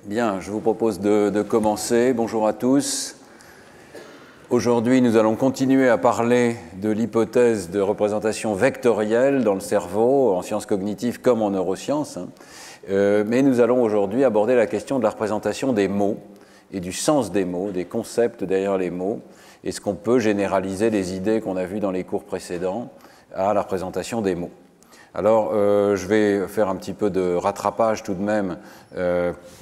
Bien, je vous propose de commencer. Bonjour à tous. Aujourd'hui, nous allons continuer à parler de l'hypothèse de représentation vectorielle dans le cerveau, en sciences cognitives comme en neurosciences. Mais nous allons aujourd'hui aborder la question de la représentation des mots et du sens des mots, des concepts derrière les mots. Est-ce qu'on peut généraliser les idées qu'on a vues dans les cours précédents à la représentation des mots? Alors, je vais faire un petit peu de rattrapage tout de même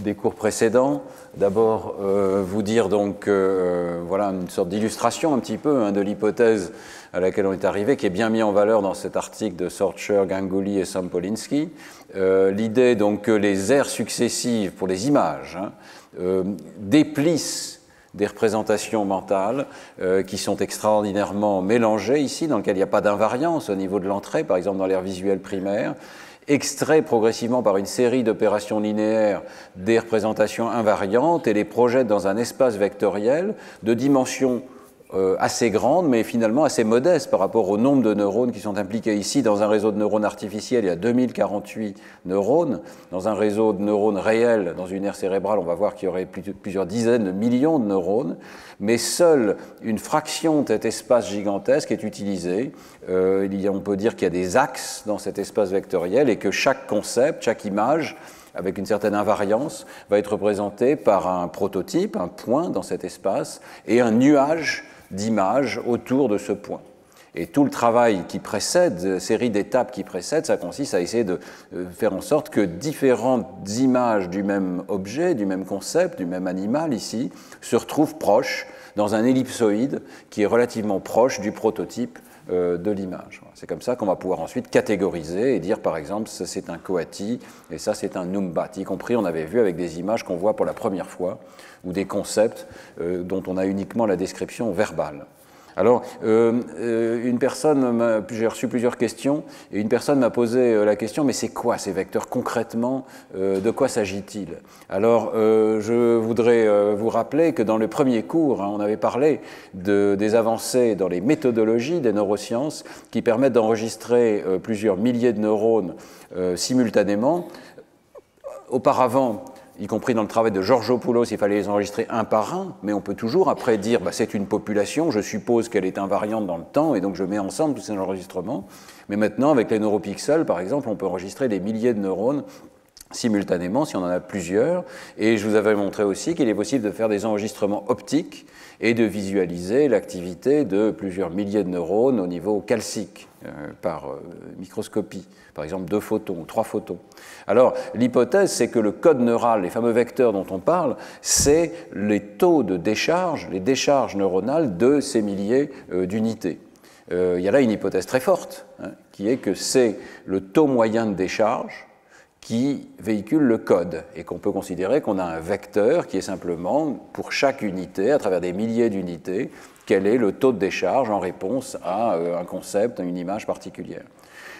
des cours précédents. D'abord, vous dire donc, voilà une sorte d'illustration un petit peu de l'hypothèse à laquelle on est arrivé, qui est bien mis en valeur dans cet article de Sorcher, Ganguly et Sampolinsky. L'idée donc que les aires successives pour les images déplissent des représentations mentales qui sont extraordinairement mélangées ici, dans lesquelles il n'y a pas d'invariance au niveau de l'entrée, par exemple dans l'aire visuelle primaire, extrait progressivement par une série d'opérations linéaires des représentations invariantes et les projette dans un espace vectoriel de dimension assez grande, mais finalement assez modeste par rapport au nombre de neurones qui sont impliqués ici. Dans un réseau de neurones artificiels, il y a 2048 neurones. Dans un réseau de neurones réels, dans une aire cérébrale, on va voir qu'il y aurait plusieurs dizaines de millions de neurones, mais seule une fraction de cet espace gigantesque est utilisée. On peut dire qu'il y a des axes dans cet espace vectoriel et que chaque concept, chaque image, avec une certaine invariance, va être représenté par un prototype, un point dans cet espace, et un nuage d'images autour de ce point. Et tout le travail qui précède, série d'étapes qui précèdent, ça consiste à essayer de faire en sorte que différentes images du même objet, du même concept, du même animal ici, se retrouvent proches dans un ellipsoïde qui est relativement proche du prototype de l'image. C'est comme ça qu'on va pouvoir ensuite catégoriser et dire par exemple ça c'est un coati et ça c'est un numbat, y compris on avait vu avec des images qu'on voit pour la première fois ou des concepts dont on a uniquement la description verbale. Alors, une personne, j'ai reçu plusieurs questions, et une personne m'a posé la question, mais c'est quoi ces vecteurs concrètement, de quoi s'agit-il? Alors, je voudrais vous rappeler que dans le premier cours, on avait parlé des avancées dans les méthodologies des neurosciences qui permettent d'enregistrer plusieurs milliers de neurones simultanément. Auparavant, y compris dans le travail de Georgopoulos, il fallait les enregistrer un par un, mais on peut toujours après dire c'est une population, je suppose qu'elle est invariante dans le temps, et donc je mets ensemble tous ces enregistrements. Mais maintenant, avec les neuropixels, par exemple, on peut enregistrer des milliers de neurones simultanément, si on en a plusieurs, et je vous avais montré aussi qu'il est possible de faire des enregistrements optiques et de visualiser l'activité de plusieurs milliers de neurones au niveau calcique, par microscopie, par exemple 2 photons ou 3 photons. Alors, l'hypothèse, c'est que le code neural, les fameux vecteurs dont on parle, c'est les taux de décharge, les décharges neuronales de ces milliers d'unités. Il y a là une hypothèse très forte, qui est que c'est le taux moyen de décharge qui véhicule le code et qu'on peut considérer qu'on a un vecteur qui est simplement, pour chaque unité, à travers des milliers d'unités, quel est le taux de décharge en réponse à un concept, à une image particulière.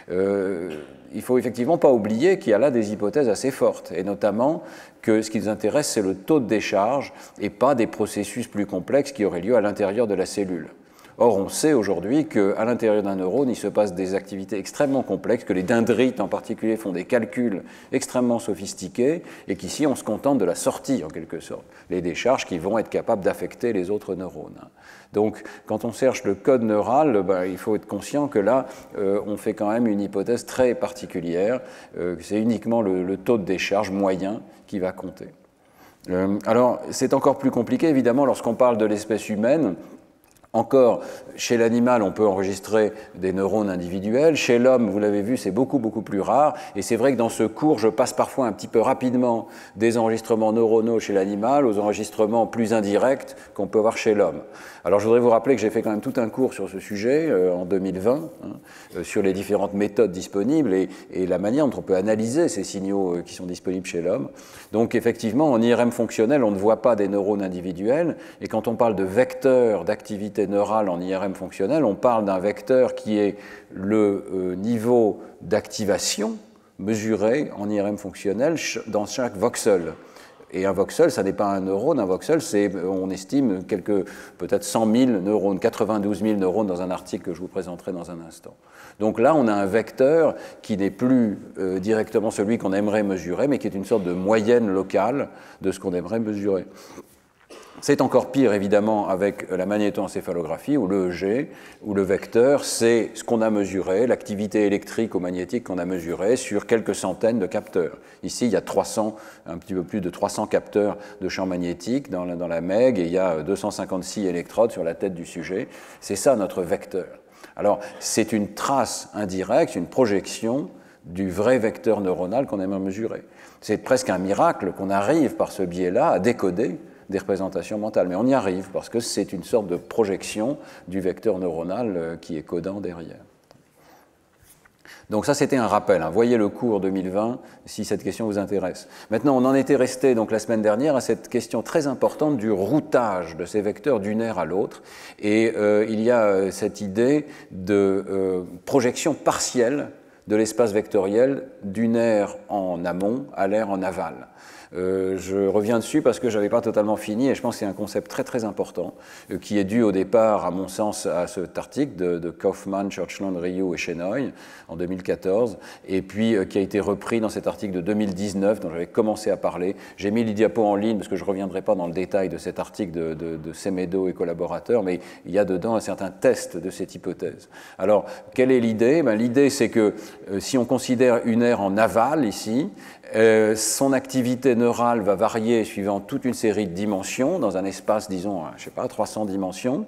Il ne faut effectivement pas oublier qu'il y a là des hypothèses assez fortes, et notamment que ce qui nous intéresse, c'est le taux de décharge et pas des processus plus complexes qui auraient lieu à l'intérieur de la cellule. Or, on sait aujourd'hui qu'à l'intérieur d'un neurone, il se passe des activités extrêmement complexes, que les dendrites en particulier font des calculs extrêmement sophistiqués, et qu'ici, on se contente de la sortie, en quelque sorte, les décharges qui vont être capables d'affecter les autres neurones. Donc, quand on cherche le code neural, il faut être conscient que là, on fait quand même une hypothèse très particulière, c'est uniquement le taux de décharge moyen qui va compter. Alors, c'est encore plus compliqué, évidemment, lorsqu'on parle de l'espèce humaine. Encore, chez l'animal, on peut enregistrer des neurones individuels. Chez l'homme, vous l'avez vu, c'est beaucoup plus rare. Et c'est vrai que dans ce cours, je passe parfois un petit peu rapidement des enregistrements neuronaux chez l'animal aux enregistrements plus indirects qu'on peut avoir chez l'homme. Alors, je voudrais vous rappeler que j'ai fait quand même tout un cours sur ce sujet en 2020, sur les différentes méthodes disponibles et la manière dont on peut analyser ces signaux qui sont disponibles chez l'homme. Donc, effectivement, en IRM fonctionnel, on ne voit pas des neurones individuels. Et quand on parle de vecteurs d'activité neurale en IRM fonctionnel, on parle d'un vecteur qui est le niveau d'activation mesuré en IRM fonctionnel dans chaque voxel. Et un voxel, ça n'est pas un neurone, un voxel, on estime peut-être 100 000 neurones, 92 000 neurones dans un article que je vous présenterai dans un instant. Donc là, on a un vecteur qui n'est plus directement celui qu'on aimerait mesurer, mais qui est une sorte de moyenne locale de ce qu'on aimerait mesurer. C'est encore pire, évidemment, avec la magnétoencéphalographie, ou l'EEG, où le vecteur, c'est ce qu'on a mesuré, l'activité électrique ou magnétique qu'on a mesurée sur quelques centaines de capteurs. Ici, il y a un petit peu plus de 300 capteurs de champ magnétique dans la MEG, et il y a 256 électrodes sur la tête du sujet. C'est ça, notre vecteur. Alors, c'est une trace indirecte, une projection du vrai vecteur neuronal qu'on aimerait mesurer. C'est presque un miracle qu'on arrive, par ce biais-là, à décoder des représentations mentales. Mais on y arrive parce que c'est une sorte de projection du vecteur neuronal qui est codant derrière. Donc ça, c'était un rappel. Voyez le cours 2020 si cette question vous intéresse. Maintenant, on en était resté donc la semaine dernière à cette question très importante du routage de ces vecteurs d'une aire à l'autre. Et il y a cette idée de projection partielle de l'espace vectoriel d'une aire en amont à l'aire en aval. Je reviens dessus parce que je n'avais pas totalement fini et je pense que c'est un concept très très important qui est dû au départ, à mon sens, à cet article de Kaufman, Churchland, Ryu et Shenoy en 2014 et puis qui a été repris dans cet article de 2019 dont j'avais commencé à parler. J'ai mis les diapos en ligne parce que je ne reviendrai pas dans le détail de cet article de Semedo et collaborateurs, mais il y a dedans un certain test de cette hypothèse. Alors, quelle est l'idée? L'idée, c'est que si on considère une aire en aval ici, son activité neurale va varier suivant toute une série de dimensions, dans un espace, disons, je ne sais pas, 300 dimensions.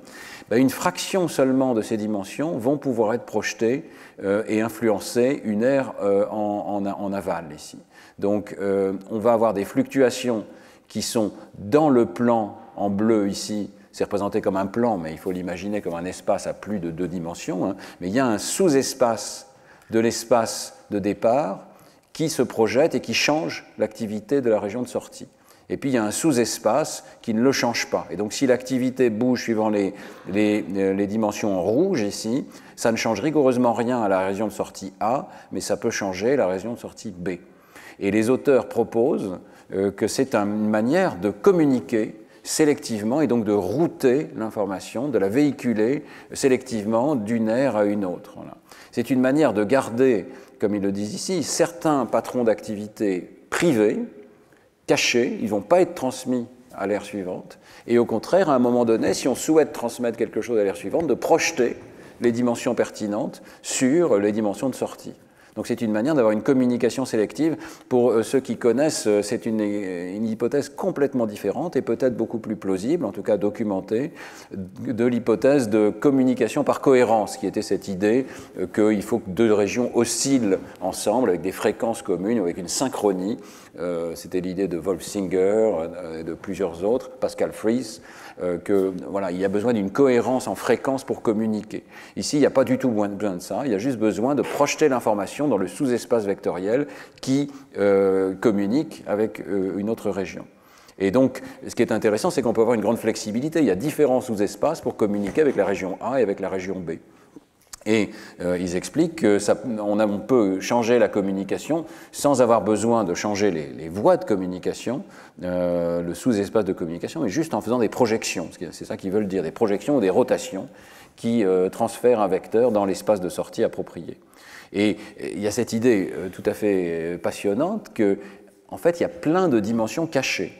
Une fraction seulement de ces dimensions vont pouvoir être projetées et influencer une aire en aval ici. Donc, on va avoir des fluctuations qui sont dans le plan en bleu ici. C'est représenté comme un plan, mais il faut l'imaginer comme un espace à plus de 2 dimensions. Mais il y a un sous-espace de l'espace de départ qui se projette et qui change l'activité de la région de sortie. Et puis il y a un sous-espace qui ne le change pas. Et donc si l'activité bouge suivant les dimensions en rouge ici, ça ne change rigoureusement rien à la région de sortie A, mais ça peut changer la région de sortie B. Et les auteurs proposent que c'est une manière de communiquer sélectivement et donc de router l'information, de la véhiculer sélectivement d'une aire à une autre. Voilà. C'est une manière de garder, comme ils le disent ici, certains patrons d'activité privés, cachés, ils ne vont pas être transmis à l'ère suivante, et au contraire, à un moment donné, si on souhaite transmettre quelque chose à l'ère suivante, de projeter les dimensions pertinentes sur les dimensions de sortie. Donc c'est une manière d'avoir une communication sélective. Pour ceux qui connaissent, c'est une hypothèse complètement différente et peut-être beaucoup plus plausible, en tout cas documentée, de l'hypothèse de communication par cohérence, qui était cette idée qu'il faut que 2 régions oscillent ensemble avec des fréquences communes, avec une synchronie. C'était l'idée de Wolfsinger et de plusieurs autres, Pascal Fries, que voilà, il y a besoin d'une cohérence en fréquence pour communiquer. Ici, il n'y a pas du tout besoin de ça, il y a juste besoin de projeter l'information dans le sous-espace vectoriel qui communique avec une autre région. Et donc, ce qui est intéressant, c'est qu'on peut avoir une grande flexibilité. Il y a différents sous-espaces pour communiquer avec la région A et avec la région B. Et ils expliquent qu'on peut changer la communication sans avoir besoin de changer les voies de communication, le sous-espace de communication, mais juste en faisant des projections. C'est ça qu'ils veulent dire, des projections ou des rotations qui transfèrent un vecteur dans l'espace de sortie approprié. Et il y a cette idée tout à fait passionnante qu'en fait, il y a plein de dimensions cachées.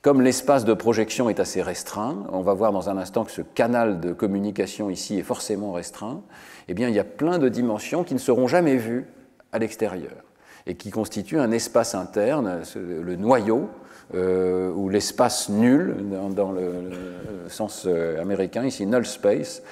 Comme l'espace de projection est assez restreint, on va voir dans un instant que ce canal de communication ici est forcément restreint, eh bien il y a plein de dimensions qui ne seront jamais vues à l'extérieur et qui constituent un espace interne, le noyau, ou l'espace nul, dans le sens américain, ici null space,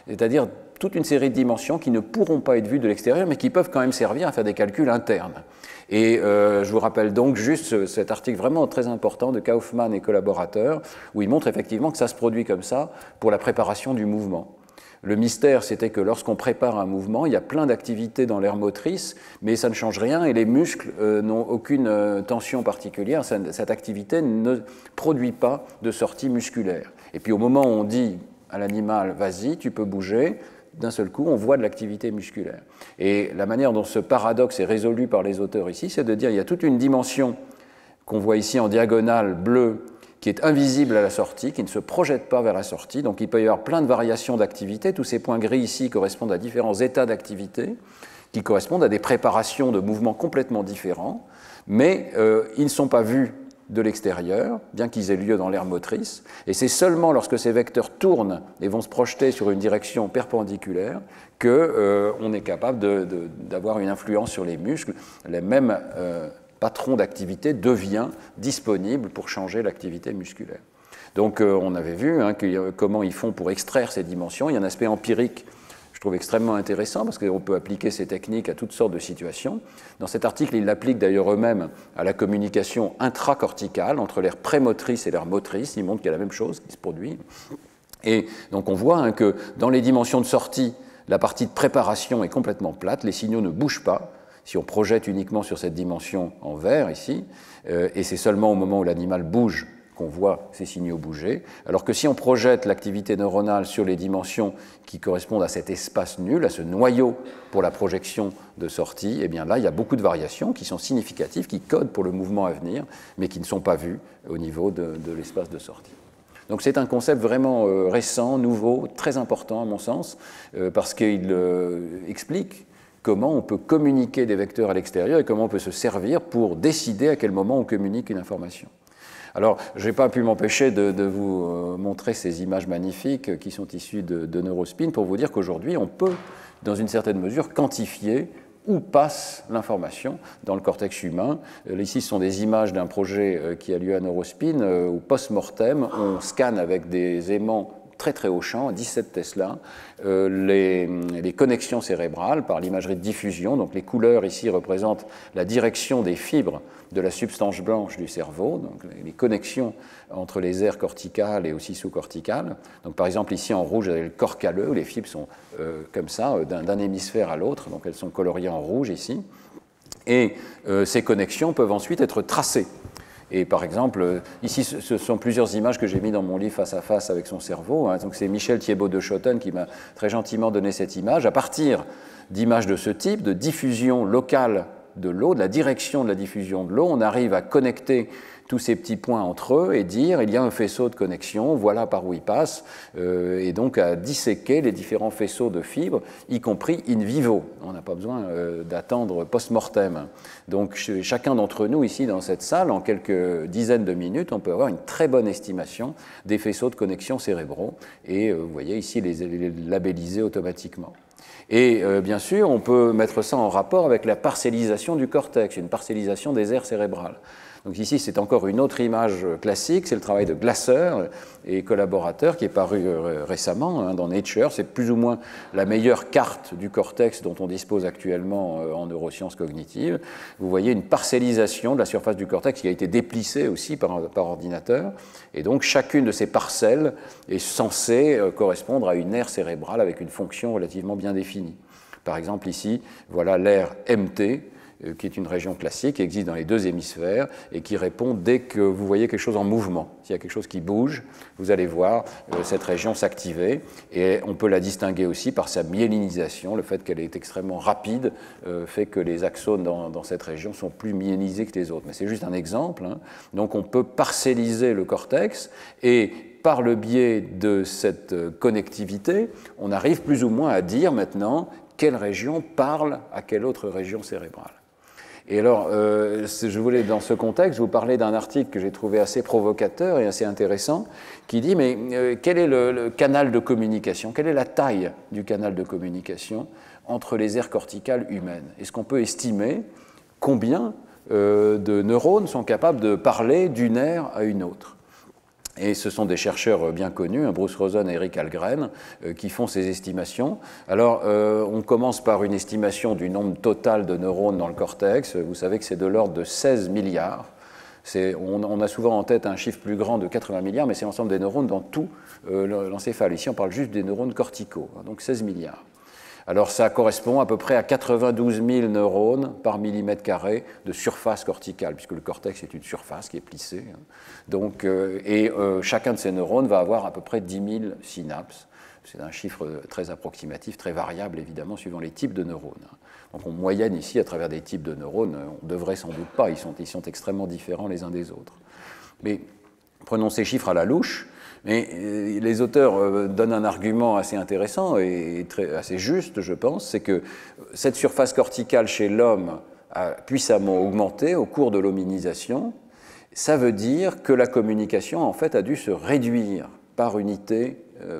c'est-à-dire toute une série de dimensions qui ne pourront pas être vues de l'extérieur, mais qui peuvent quand même servir à faire des calculs internes. Et je vous rappelle donc juste cet article vraiment très important de Kaufman et collaborateurs, où il montre effectivement que ça se produit comme ça pour la préparation du mouvement. Le mystère, c'était que lorsqu'on prépare un mouvement, il y a plein d'activités dans l'aire motrice, mais ça ne change rien et les muscles n'ont aucune tension particulière. Cette activité ne produit pas de sortie musculaire. Et puis au moment où on dit à l'animal « vas-y, tu peux bouger », d'un seul coup, on voit de l'activité musculaire. Et la manière dont ce paradoxe est résolu par les auteurs ici, c'est de dire qu'il y a toute une dimension qu'on voit ici en diagonale bleue, qui est invisible à la sortie, qui ne se projette pas vers la sortie. Donc il peut y avoir plein de variations d'activité. Tous ces points gris ici correspondent à différents états d'activité, qui correspondent à des préparations de mouvements complètement différents, mais ils ne sont pas vus de l'extérieur, bien qu'ils aient lieu dans l'aire motrice, et c'est seulement lorsque ces vecteurs tournent et vont se projeter sur une direction perpendiculaire qu'on est capable d'avoir une influence sur les muscles. Le même patron d'activité devient disponible pour changer l'activité musculaire. Donc on avait vu comment ils font pour extraire ces dimensions. Il y a un aspect empirique, je trouve extrêmement intéressant, parce qu'on peut appliquer ces techniques à toutes sortes de situations. Dans cet article, ils l'appliquent d'ailleurs eux-mêmes à la communication intracorticale entre l'aire prémotrice et l'aire motrice. Ils montrent qu'il y a la même chose qui se produit. Et donc on voit que dans les dimensions de sortie, la partie de préparation est complètement plate, les signaux ne bougent pas, si on projette uniquement sur cette dimension en vert ici, et c'est seulement au moment où l'animal bouge qu'on voit ces signaux bouger, alors que si on projette l'activité neuronale sur les dimensions qui correspondent à cet espace nul, à ce noyau pour la projection de sortie, eh bien là, il y a beaucoup de variations qui sont significatives, qui codent pour le mouvement à venir, mais qui ne sont pas vues au niveau de l'espace de sortie. Donc c'est un concept vraiment récent, nouveau, très important à mon sens, parce qu'il explique comment on peut communiquer des vecteurs à l'extérieur et comment on peut se servir pour décider à quel moment on communique une information. Alors, je n'ai pas pu m'empêcher de vous montrer ces images magnifiques qui sont issues de Neurospin pour vous dire qu'aujourd'hui, on peut, dans une certaine mesure, quantifier où passe l'information dans le cortex humain. Ici, ce sont des images d'un projet qui a lieu à Neurospin, où post-mortem, on scanne avec des aimants très très haut champ, 17 Tesla, les connexions cérébrales par l'imagerie de diffusion. Donc les couleurs ici représentent la direction des fibres de la substance blanche du cerveau, donc les connexions entre les aires corticales et aussi sous-corticales. Donc par exemple ici en rouge, vous avez le corps calleux, où les fibres sont comme ça, d'un hémisphère à l'autre, donc elles sont coloriées en rouge ici. Et ces connexions peuvent ensuite être tracées. Et par exemple, ici, ce sont plusieurs images que j'ai mises dans mon livre Face à face avec son cerveau. Donc c'est Michel Thiebaud de Schotten qui m'a très gentiment donné cette image. À partir d'images de ce type, de diffusion locale de l'eau, de la direction de la diffusion de l'eau, on arrive à connecter tous ces petits points entre eux et dire il y a un faisceau de connexion, voilà par où il passe, et donc à disséquer les différents faisceaux de fibres, y compris in vivo. On n'a pas besoin d'attendre post-mortem. Donc chacun d'entre nous ici dans cette salle, en quelques dizaines de minutes, on peut avoir une très bonne estimation des faisceaux de connexion cérébraux, et vous voyez ici les labelliser automatiquement. Et bien sûr, on peut mettre ça en rapport avec la parcellisation du cortex, une parcellisation des aires cérébrales. Donc ici, c'est encore une autre image classique, c'est le travail de Glasser et collaborateurs qui est paru récemment dans Nature. C'est plus ou moins la meilleure carte du cortex dont on dispose actuellement en neurosciences cognitives. Vous voyez une parcellisation de la surface du cortex qui a été déplissée aussi par ordinateur. Et donc chacune de ces parcelles est censée correspondre à une aire cérébrale avec une fonction relativement bien définie. Par exemple ici, voilà l'aire MT, qui est une région classique, qui existe dans les deux hémisphères et qui répond dès que vous voyez quelque chose en mouvement. S'il y a quelque chose qui bouge, vous allez voir cette région s'activer et on peut la distinguer aussi par sa myélinisation. Le fait qu'elle est extrêmement rapide fait que les axones dans cette région sont plus myélisés que les autres. Mais c'est juste un exemple. Donc on peut parcelliser le cortex et par le biais de cette connectivité, on arrive plus ou moins à dire maintenant quelle région parle à quelle autre région cérébrale. Et alors, je voulais, dans ce contexte, vous parler d'un article que j'ai trouvé assez provocateur et assez intéressant, qui dit, mais quel est le canal de communication? Quelle est la taille du canal de communication entre les aires corticales humaines? Est-ce qu'on peut estimer combien de neurones sont capables de parler d'une aire à une autre? Et ce sont des chercheurs bien connus, Bruce Rosen et Eric Algren, qui font ces estimations. Alors, on commence par une estimation du nombre total de neurones dans le cortex. Vous savez que c'est de l'ordre de 16 milliards. On a souvent en tête un chiffre plus grand de 80 milliards, mais c'est l'ensemble des neurones dans tout l'encéphale. Ici, on parle juste des neurones corticaux, donc 16 milliards. Alors ça correspond à peu près à 92 000 neurones par millimètre carré de surface corticale, puisque le cortex est une surface qui est plissée. Donc, chacun de ces neurones va avoir à peu près 10 000 synapses, C'est un chiffre très approximatif, très variable évidemment, suivant les types de neurones. Donc on moyenne ici à travers des types de neurones, on ne devrait sans doute pas, ils sont extrêmement différents les uns des autres. Mais prenons ces chiffres à la louche, mais les auteurs donnent un argument assez intéressant et assez juste, je pense, c'est que cette surface corticale chez l'homme a puissamment augmenté au cours de l'hominisation. Ça veut dire que la communication, en fait, a dû se réduire par unité,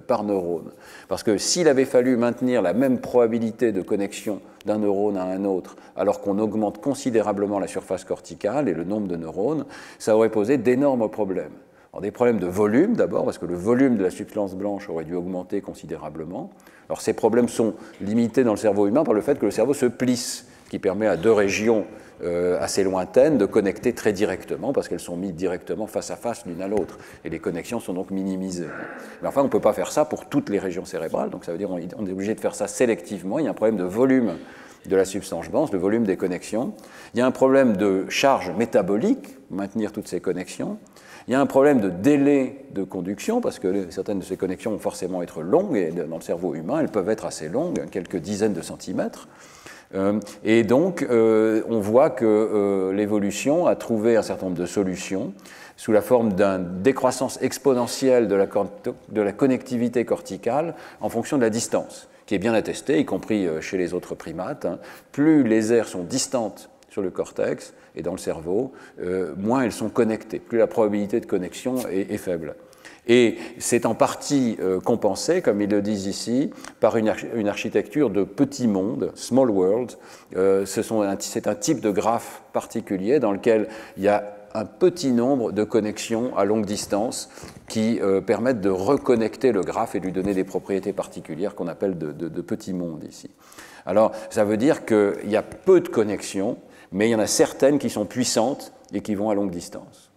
par neurone. Parce que s'il avait fallu maintenir la même probabilité de connexion d'un neurone à un autre, alors qu'on augmente considérablement la surface corticale et le nombre de neurones, ça aurait posé d'énormes problèmes. Alors, des problèmes de volume d'abord, parce que le volume de la substance blanche aurait dû augmenter considérablement. Alors ces problèmes sont limités dans le cerveau humain par le fait que le cerveau se plisse, ce qui permet à deux régions assez lointaines de connecter très directement, parce qu'elles sont mises directement face à face l'une à l'autre, et les connexions sont donc minimisées. Mais enfin, on ne peut pas faire ça pour toutes les régions cérébrales, donc ça veut dire qu'on est obligé de faire ça sélectivement. Il y a un problème de volume de la substance blanche, le volume des connexions. Il y a un problème de charge métabolique, maintenir toutes ces connexions. Il y a un problème de délai de conduction, parce que certaines de ces connexions vont forcément être longues, et dans le cerveau humain, elles peuvent être assez longues, quelques dizaines de centimètres. Et donc, on voit que l'évolution a trouvé un certain nombre de solutions sous la forme d'une décroissance exponentielle de la connectivité corticale en fonction de la distance, qui est bien attestée, y compris chez les autres primates. Plus les aires sont distantes sur le cortex et dans le cerveau, moins elles sont connectées, plus la probabilité de connexion est faible. Et c'est en partie compensé, comme ils le disent ici, par une architecture de petits mondes, small world. C'est un type de graphe particulier dans lequel il y a un petit nombre de connexions à longue distance qui permettent de reconnecter le graphe et de lui donner des propriétés particulières qu'on appelle de petits mondes ici. Alors, ça veut dire qu'il y a peu de connexions, mais il y en a certaines qui sont puissantes et qui vont à longue distance.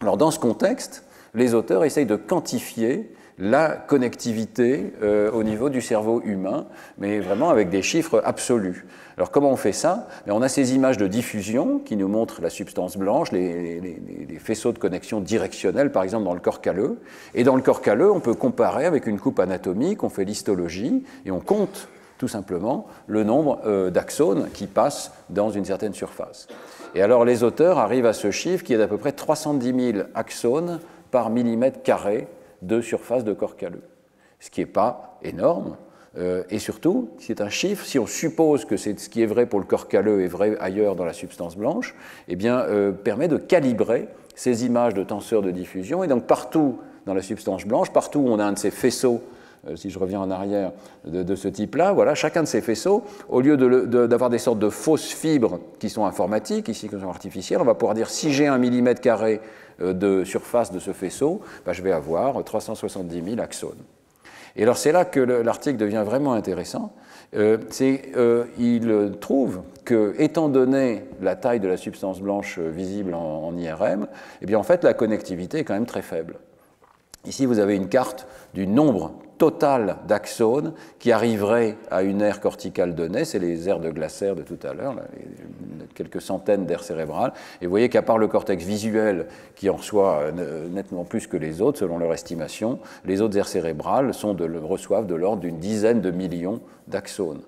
Alors, dans ce contexte, les auteurs essayent de quantifier la connectivité au niveau du cerveau humain, mais vraiment avec des chiffres absolus. Alors comment on fait ça? On a ces images de diffusion qui nous montrent la substance blanche, les faisceaux de connexion directionnels, par exemple dans le corps calleux. Et dans le corps calleux, on peut comparer avec une coupe anatomique, on fait l'histologie et on compte tout simplement le nombre d'axones qui passent dans une certaine surface. Et alors les auteurs arrivent à ce chiffre qui est d'à peu près 310 000 axones par millimètre carré de surface de corps calleux, ce qui n'est pas énorme, et surtout, c'est un chiffre, si on suppose que ce qui est vrai pour le corps calleux est vrai ailleurs dans la substance blanche, eh bien, permet de calibrer ces images de tenseurs de diffusion, et donc partout dans la substance blanche, partout où on a un de ces faisceaux, si je reviens en arrière, de ce type-là, voilà, chacun de ces faisceaux, au lieu d'avoir des sortes de fausses fibres qui sont informatiques, ici qui sont artificielles, on va pouvoir dire si j'ai 1 millimètre carré de surface de ce faisceau, je vais avoir 370 000 axones. Et alors c'est là que l'article devient vraiment intéressant. Il trouve que, étant donné la taille de la substance blanche visible en IRM, eh bien en fait la connectivité est quand même très faible. Ici vous avez une carte du nombre total d'axones qui arriveraient à une aire corticale donnée, c'est les aires de Glasser de tout à l'heure, quelques centaines d'aires cérébrales, et vous voyez qu'à part le cortex visuel qui en reçoit nettement plus que les autres, selon leur estimation, les autres aires cérébrales reçoivent de l'ordre d'une dizaine de millions d'axones.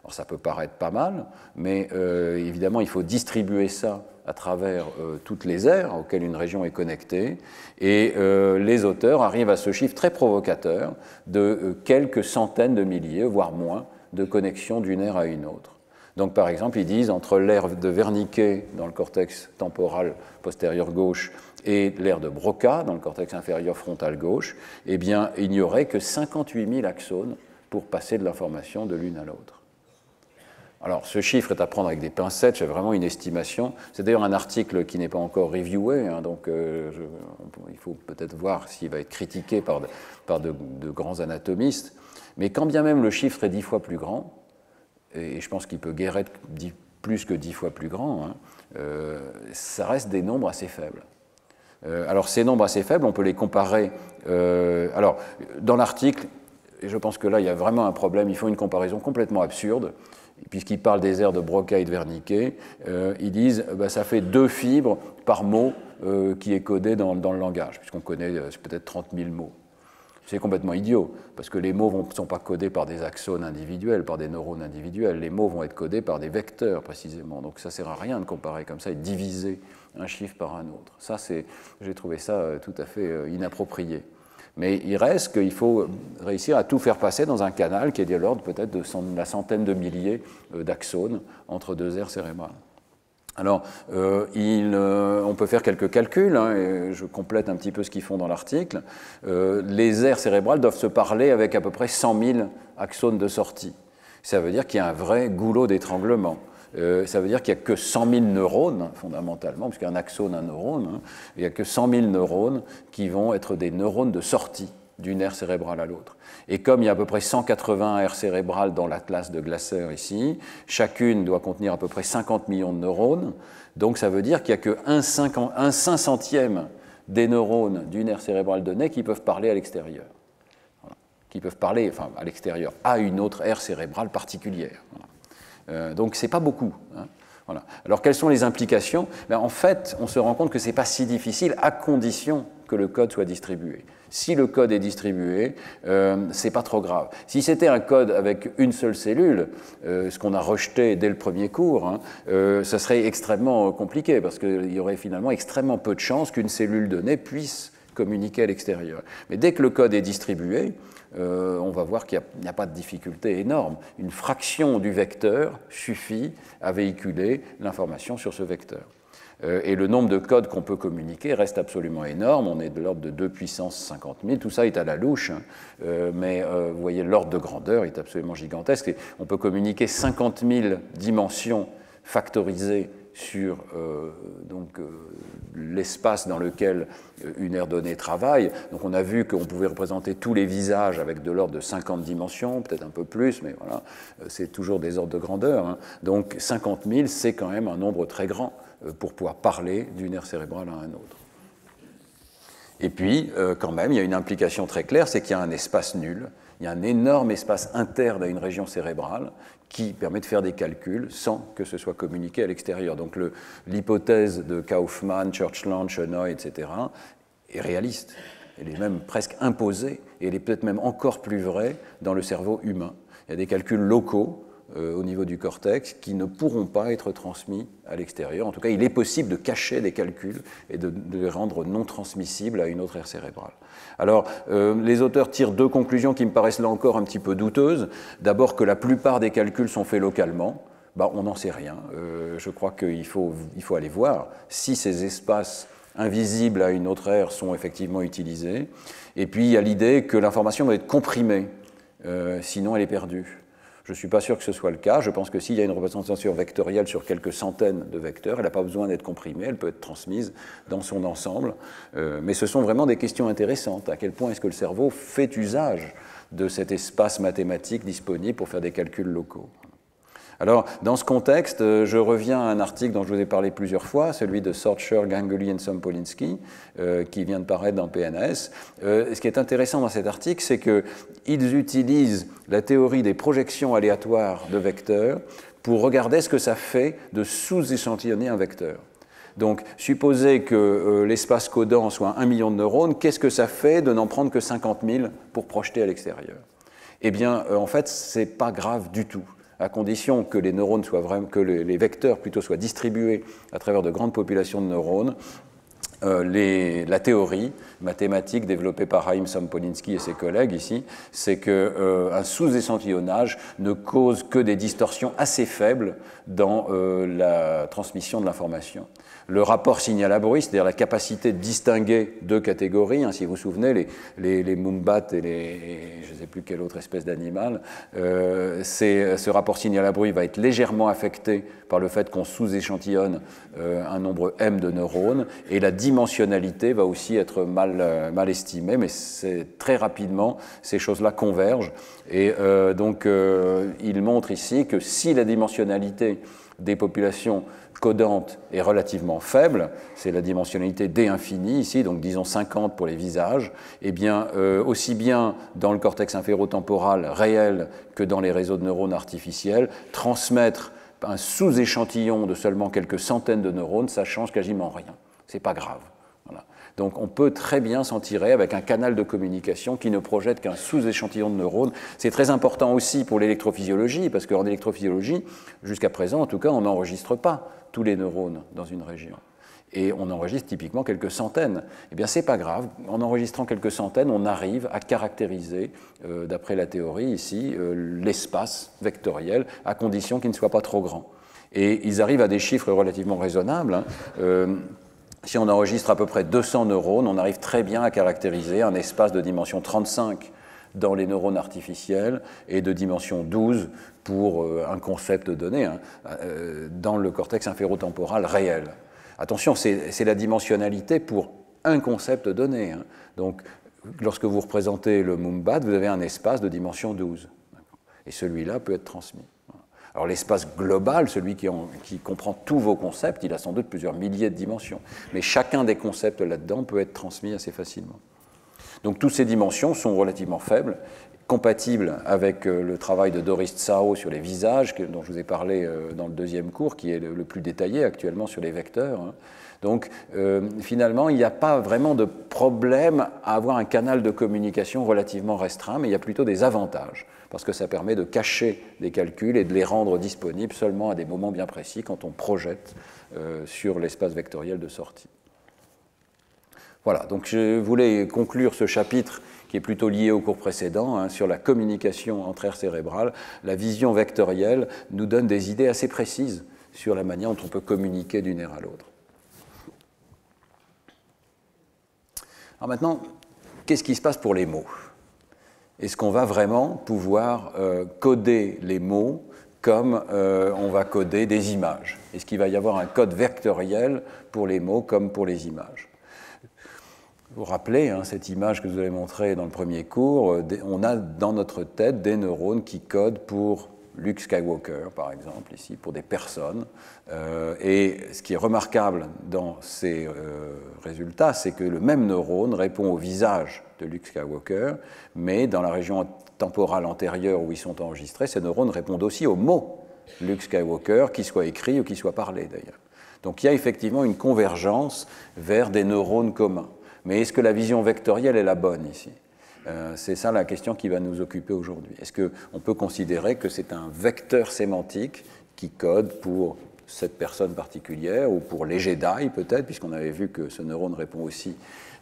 Alors ça peut paraître pas mal, mais évidemment il faut distribuer ça à travers toutes les aires auxquelles une région est connectée, et les auteurs arrivent à ce chiffre très provocateur de quelques centaines de milliers, voire moins, de connexions d'une aire à une autre. Donc par exemple, ils disent entre l'aire de Wernicke dans le cortex temporal postérieur gauche et l'aire de Broca dans le cortex inférieur frontal gauche, eh bien il n'y aurait que 58 000 axones pour passer de l'information de l'une à l'autre. Alors, ce chiffre est à prendre avec des pincettes, c'est vraiment une estimation. C'est d'ailleurs un article qui n'est pas encore reviewé, donc il faut peut-être voir s'il va être critiqué par de grands anatomistes. Mais quand bien même le chiffre est 10 fois plus grand, et je pense qu'il peut guère être plus que 10 fois plus grand, ça reste des nombres assez faibles. Alors, ces nombres assez faibles, on peut les comparer. Alors, dans l'article, et je pense que là, il y a vraiment un problème, il faut une comparaison complètement absurde. Puisqu'ils parlent des aires de Broca et de Wernicke, ils disent ça fait 2 fibres par mot qui est codé dans le langage, puisqu'on connaît peut-être 30 000 mots. C'est complètement idiot, parce que les mots ne sont pas codés par des axones individuels, par des neurones individuels. Les mots vont être codés par des vecteurs, précisément. Donc ça ne sert à rien de comparer comme ça et de diviser un chiffre par un autre. Ça, j'ai trouvé ça tout à fait inapproprié. Mais il reste qu'il faut réussir à tout faire passer dans un canal qui est de l'ordre peut-être de la centaine de milliers d'axones entre deux aires cérébrales. Alors, on peut faire quelques calculs, hein, et je complète un petit peu ce qu'ils font dans l'article. Les aires cérébrales doivent se parler avec à peu près 100 000 axones de sortie. Ça veut dire qu'il y a un vrai goulot d'étranglement. Ça veut dire qu'il n'y a que 100 000 neurones, fondamentalement, puisqu'un axone, un neurone, hein, il n'y a que 100 000 neurones qui vont être des neurones de sortie d'une aire cérébrale à l'autre. Et comme il y a à peu près 180 aires cérébrales dans l'atlas de Glasser ici, chacune doit contenir à peu près 50 millions de neurones, donc ça veut dire qu'il n'y a que 1/500e des neurones d'une aire cérébrale donnée qui peuvent parler à l'extérieur. Voilà. Qui peuvent parler, enfin à l'extérieur, à une autre aire cérébrale particulière. Voilà. Donc c'est pas beaucoup. Hein. Voilà. Alors quelles sont les implications? En fait, on se rend compte que ce n'est pas si difficile à condition que le code soit distribué. Si le code est distribué, c'est pas trop grave. Si c'était un code avec une seule cellule, ce qu'on a rejeté dès le premier cours, hein, ça serait extrêmement compliqué parce qu'il y aurait finalement extrêmement peu de chances qu'une cellule donnée puisse communiquer à l'extérieur. Mais dès que le code est distribué, on va voir qu'il n'y a pas de difficulté énorme. Une fraction du vecteur suffit à véhiculer l'information sur ce vecteur. Et le nombre de codes qu'on peut communiquer reste absolument énorme. On est de l'ordre de 2 puissance 50 000. Tout ça est à la louche, hein. Mais vous voyez, l'ordre de grandeur est absolument gigantesque. Et on peut communiquer 50 000 dimensions factorisées sur l'espace dans lequel une aire donnée travaille. Donc on a vu qu'on pouvait représenter tous les visages avec de l'ordre de 50 dimensions, peut-être un peu plus, mais voilà, c'est toujours des ordres de grandeur. Hein. Donc 50 000, c'est quand même un nombre très grand pour pouvoir parler d'une aire cérébrale à un autre. Et puis, quand même, il y a une implication très claire, c'est qu'il y a un espace nul, il y a un énorme espace interne à une région cérébrale qui permet de faire des calculs sans que ce soit communiqué à l'extérieur. Donc l'hypothèse de Kaufman, Churchland, Shenoy, etc., est réaliste. Elle est même presque imposée, et elle est peut-être même encore plus vraie dans le cerveau humain. Il y a des calculs locaux au niveau du cortex qui ne pourront pas être transmis à l'extérieur. En tout cas, il est possible de cacher les calculs et de les rendre non transmissibles à une autre aire cérébrale. Alors, les auteurs tirent deux conclusions qui me paraissent là encore un petit peu douteuses. D'abord, que la plupart des calculs sont faits localement. On n'en sait rien. Je crois qu'il faut aller voir si ces espaces invisibles à une autre aire sont effectivement utilisés. Et puis, il y a l'idée que l'information va être comprimée, sinon elle est perdue. Je ne suis pas sûr que ce soit le cas. Je pense que s'il y a une représentation vectorielle sur quelques centaines de vecteurs, elle n'a pas besoin d'être comprimée, elle peut être transmise dans son ensemble. Mais ce sont vraiment des questions intéressantes. À quel point est-ce que le cerveau fait usage de cet espace mathématique disponible pour faire des calculs locaux? Alors, dans ce contexte, je reviens à un article dont je vous ai parlé plusieurs fois, celui de Sorcher, Ganguly et Sompolinski, qui vient de paraître dans PNAS. Ce qui est intéressant dans cet article, c'est qu'ils utilisent la théorie des projections aléatoires de vecteurs pour regarder ce que ça fait de sous-échantillonner un vecteur. Donc, supposez que l'espace codant soit 1 million de neurones, qu'est-ce que ça fait de n'en prendre que 50 000 pour projeter à l'extérieur? Eh bien, en fait, ce n'est pas grave du tout, à condition que les neurones soient vraiment, que les vecteurs plutôt soient distribués à travers de grandes populations de neurones. La théorie mathématique développée par Haïm Sompolinski et ses collègues ici, c'est qu'un sous-échantillonnage ne cause que des distorsions assez faibles dans la transmission de l'information. Le rapport signal-abri, c'est-à-dire la capacité de distinguer deux catégories, hein, si vous vous souvenez, les mumbats et je ne sais plus quelle autre espèce d'animal, ce rapport signal-abri va être légèrement affecté par le fait qu'on sous-échantillonne un nombre m de neurones, et la dimensionnalité va aussi être mal estimée, mais très rapidement, ces choses-là convergent. Et donc, il montre ici que si la dimensionnalité des populations codantes est relativement faible, c'est la dimensionnalité d infini ici, donc disons 50 pour les visages, eh bien, aussi bien dans le cortex inférotemporal réel que dans les réseaux de neurones artificiels, transmettre un sous-échantillon de seulement quelques centaines de neurones, ça change quasiment rien. C'est pas grave. Voilà. Donc on peut très bien s'en tirer avec un canal de communication qui ne projette qu'un sous-échantillon de neurones. C'est très important aussi pour l'électrophysiologie, parce qu'en électrophysiologie, jusqu'à présent en tout cas, on n'enregistre pas tous les neurones dans une région. Et on enregistre typiquement quelques centaines. Eh bien, c'est pas grave. En enregistrant quelques centaines, on arrive à caractériser, d'après la théorie ici, l'espace vectoriel, à condition qu'il ne soit pas trop grand. Et ils arrivent à des chiffres relativement raisonnables. Si on enregistre à peu près 200 neurones, on arrive très bien à caractériser un espace de dimension 35 dans les neurones artificiels et de dimension 12 pour un concept donné dans le cortex inférotemporal réel. Attention, c'est la dimensionnalité pour un concept donné. Donc, lorsque vous représentez le Mumbat, vous avez un espace de dimension 12. Et celui-là peut être transmis. Alors, l'espace global, celui qui comprend tous vos concepts, il a sans doute plusieurs milliers de dimensions. Mais chacun des concepts là-dedans peut être transmis assez facilement. Donc, toutes ces dimensions sont relativement faibles, compatibles avec le travail de Doris Tsao sur les visages, dont je vous ai parlé dans le deuxième cours, qui est le plus détaillé actuellement sur les vecteurs. Donc, finalement, il n'y a pas vraiment de problème à avoir un canal de communication relativement restreint, mais il y a plutôt des avantages, parce que ça permet de cacher des calculs et de les rendre disponibles seulement à des moments bien précis, quand on projette sur l'espace vectoriel de sortie. Voilà, donc je voulais conclure ce chapitre qui est plutôt lié au cours précédent, sur la communication entre aires cérébrales. La vision vectorielle nous donne des idées assez précises sur la manière dont on peut communiquer d'une aire à l'autre. Alors maintenant, qu'est-ce qui se passe pour les mots? Est-ce qu'on va vraiment pouvoir coder les mots comme on va coder des images? Est-ce qu'il va y avoir un code vectoriel pour les mots comme pour les images? Vous vous rappelez, cette image que je vous avais montrée dans le premier cours, on a dans notre tête des neurones qui codent pour Luke Skywalker, par exemple, ici, pour des personnes. Et ce qui est remarquable dans ces résultats, c'est que le même neurone répond au visage de Luke Skywalker, mais dans la région temporale antérieure où ils sont enregistrés, ces neurones répondent aussi aux mots Luke Skywalker, qu'ils soient écrits ou qu'ils soient parlés, d'ailleurs. Donc il y a effectivement une convergence vers des neurones communs. Mais est-ce que la vision vectorielle est la bonne ici? C'est ça la question qui va nous occuper aujourd'hui. Est-ce qu'on peut considérer que c'est un vecteur sémantique qui code pour cette personne particulière ou pour les Jedi peut-être, puisqu'on avait vu que ce neurone répond aussi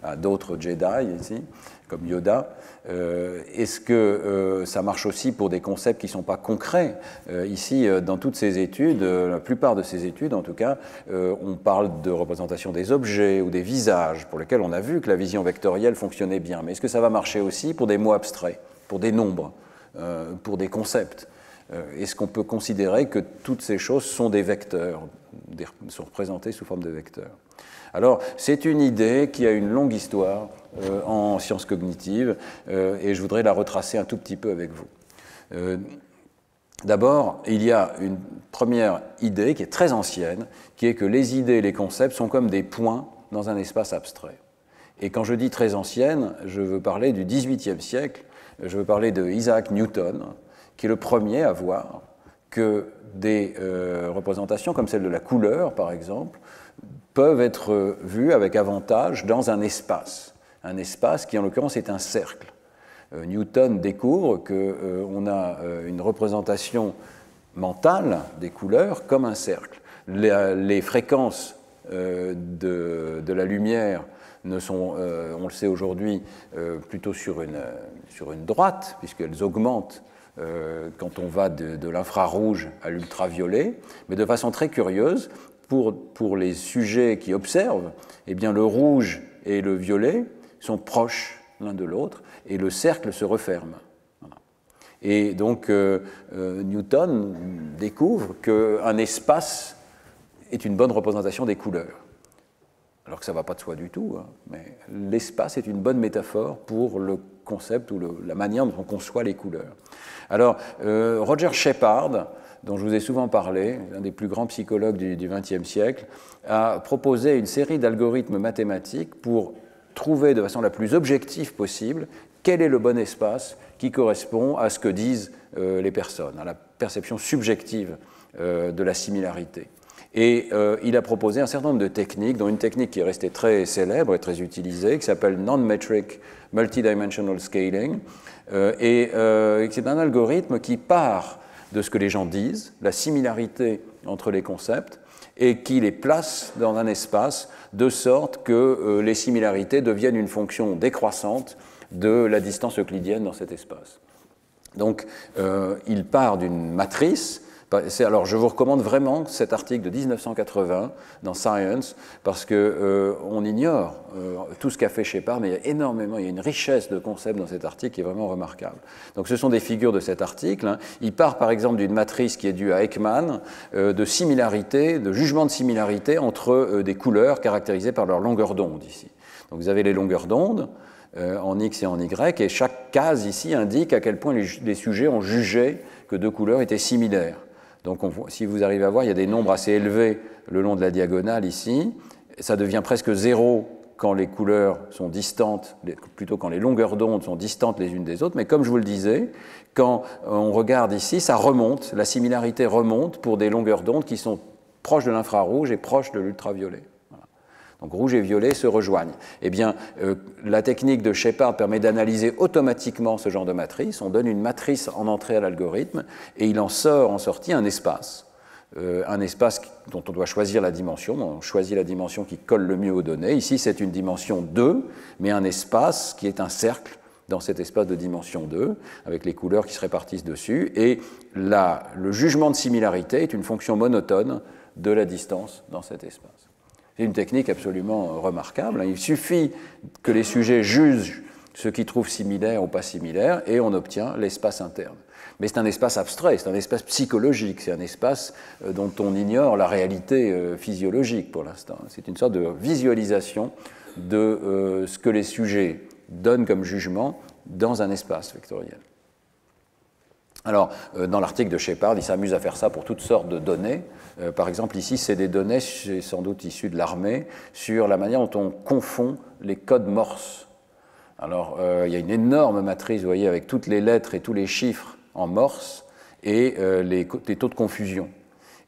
à d'autres Jedi ici, comme Yoda. Est-ce que ça marche aussi pour des concepts qui ne sont pas concrets? Ici, dans toutes ces études, la plupart de ces études en tout cas, on parle de représentation des objets ou des visages, pour lesquels on a vu que la vision vectorielle fonctionnait bien. Mais est-ce que ça va marcher aussi pour des mots abstraits, pour des nombres, pour des concepts? Est-ce qu'on peut considérer que toutes ces choses sont des vecteurs, sont représentées sous forme de vecteurs? Alors, c'est une idée qui a une longue histoire en sciences cognitives, et je voudrais la retracer un tout petit peu avec vous. D'abord, il y a une première idée qui est très ancienne, qui est que les idées et les concepts sont comme des points dans un espace abstrait. Et quand je dis très ancienne, je veux parler du XVIIIe siècle, je veux parler de Isaac Newton, qui est le premier à voir que des représentations comme celle de la couleur, par exemple, peuvent être vues avec avantage dans un espace qui, en l'occurrence, est un cercle. Newton découvre qu'on a une représentation mentale des couleurs comme un cercle. Les fréquences de la lumière ne sont, on le sait aujourd'hui, plutôt sur une droite, puisqu'elles augmentent quand on va de l'infrarouge à l'ultraviolet, mais de façon très curieuse, pour les sujets qui observent, eh bien, le rouge et le violet sont proches l'un de l'autre et le cercle se referme. Et donc, Newton découvre qu'un espace est une bonne représentation des couleurs. Alors que ça ne va pas de soi du tout, mais l'espace est une bonne métaphore pour le concept ou la manière dont on conçoit les couleurs. Alors, Roger Shepard, dont je vous ai souvent parlé, un des plus grands psychologues du XXe siècle, a proposé une série d'algorithmes mathématiques pour trouver de façon la plus objective possible quel est le bon espace qui correspond à ce que disent les personnes, à la perception subjective de la similarité. Et il a proposé un certain nombre de techniques, dont une technique qui est restée très célèbre et très utilisée, qui s'appelle Non-Metric Multidimensional Scaling, et c'est un algorithme qui part de ce que les gens disent, la similarité entre les concepts, et qui les place dans un espace de sorte que les similarités deviennent une fonction décroissante de la distance euclidienne dans cet espace. Donc, il part d'une matrice. Alors, je vous recommande vraiment cet article de 1980 dans Science, parce qu'on ignore tout ce qu'a fait Shepard, mais il y a une richesse de concepts dans cet article qui est vraiment remarquable. Donc, ce sont des figures de cet article. Hein. Il part, par exemple, d'une matrice qui est due à Ekman, de similarité, de jugement de similarité entre des couleurs caractérisées par leur longueur d'onde, ici. Donc, vous avez les longueurs d'onde, en X et en Y, et chaque case ici indique à quel point les sujets ont jugé que deux couleurs étaient similaires. Donc, si vous arrivez à voir, il y a des nombres assez élevés le long de la diagonale ici. Ça devient presque zéro quand les couleurs sont distantes, plutôt quand les longueurs d'onde sont distantes les unes des autres. Mais comme je vous le disais, quand on regarde ici, ça remonte, la similarité remonte pour des longueurs d'onde qui sont proches de l'infrarouge et proches de l'ultraviolet. Donc rouge et violet se rejoignent. Eh bien, la technique de Shepard permet d'analyser automatiquement ce genre de matrice. On donne une matrice en entrée à l'algorithme et il en sort en sortie un espace dont on doit choisir la dimension. On choisit la dimension qui colle le mieux aux données. Ici, c'est une dimension 2, mais un espace qui est un cercle dans cet espace de dimension 2, avec les couleurs qui se répartissent dessus. Et le jugement de similarité est une fonction monotone de la distance dans cet espace. C'est une technique absolument remarquable. Il suffit que les sujets jugent ce qu'ils trouvent similaire ou pas similaire et on obtient l'espace interne. Mais c'est un espace abstrait, c'est un espace psychologique, c'est un espace dont on ignore la réalité physiologique pour l'instant. C'est une sorte de visualisation de ce que les sujets donnent comme jugement dans un espace vectoriel. Alors, dans l'article de Shepard, il s'amuse à faire ça pour toutes sortes de données. Par exemple, ici, c'est des données, sans doute issues de l'armée, sur la manière dont on confond les codes Morse. Alors, il y a une énorme matrice, vous voyez, avec toutes les lettres et tous les chiffres en Morse et les taux de confusion.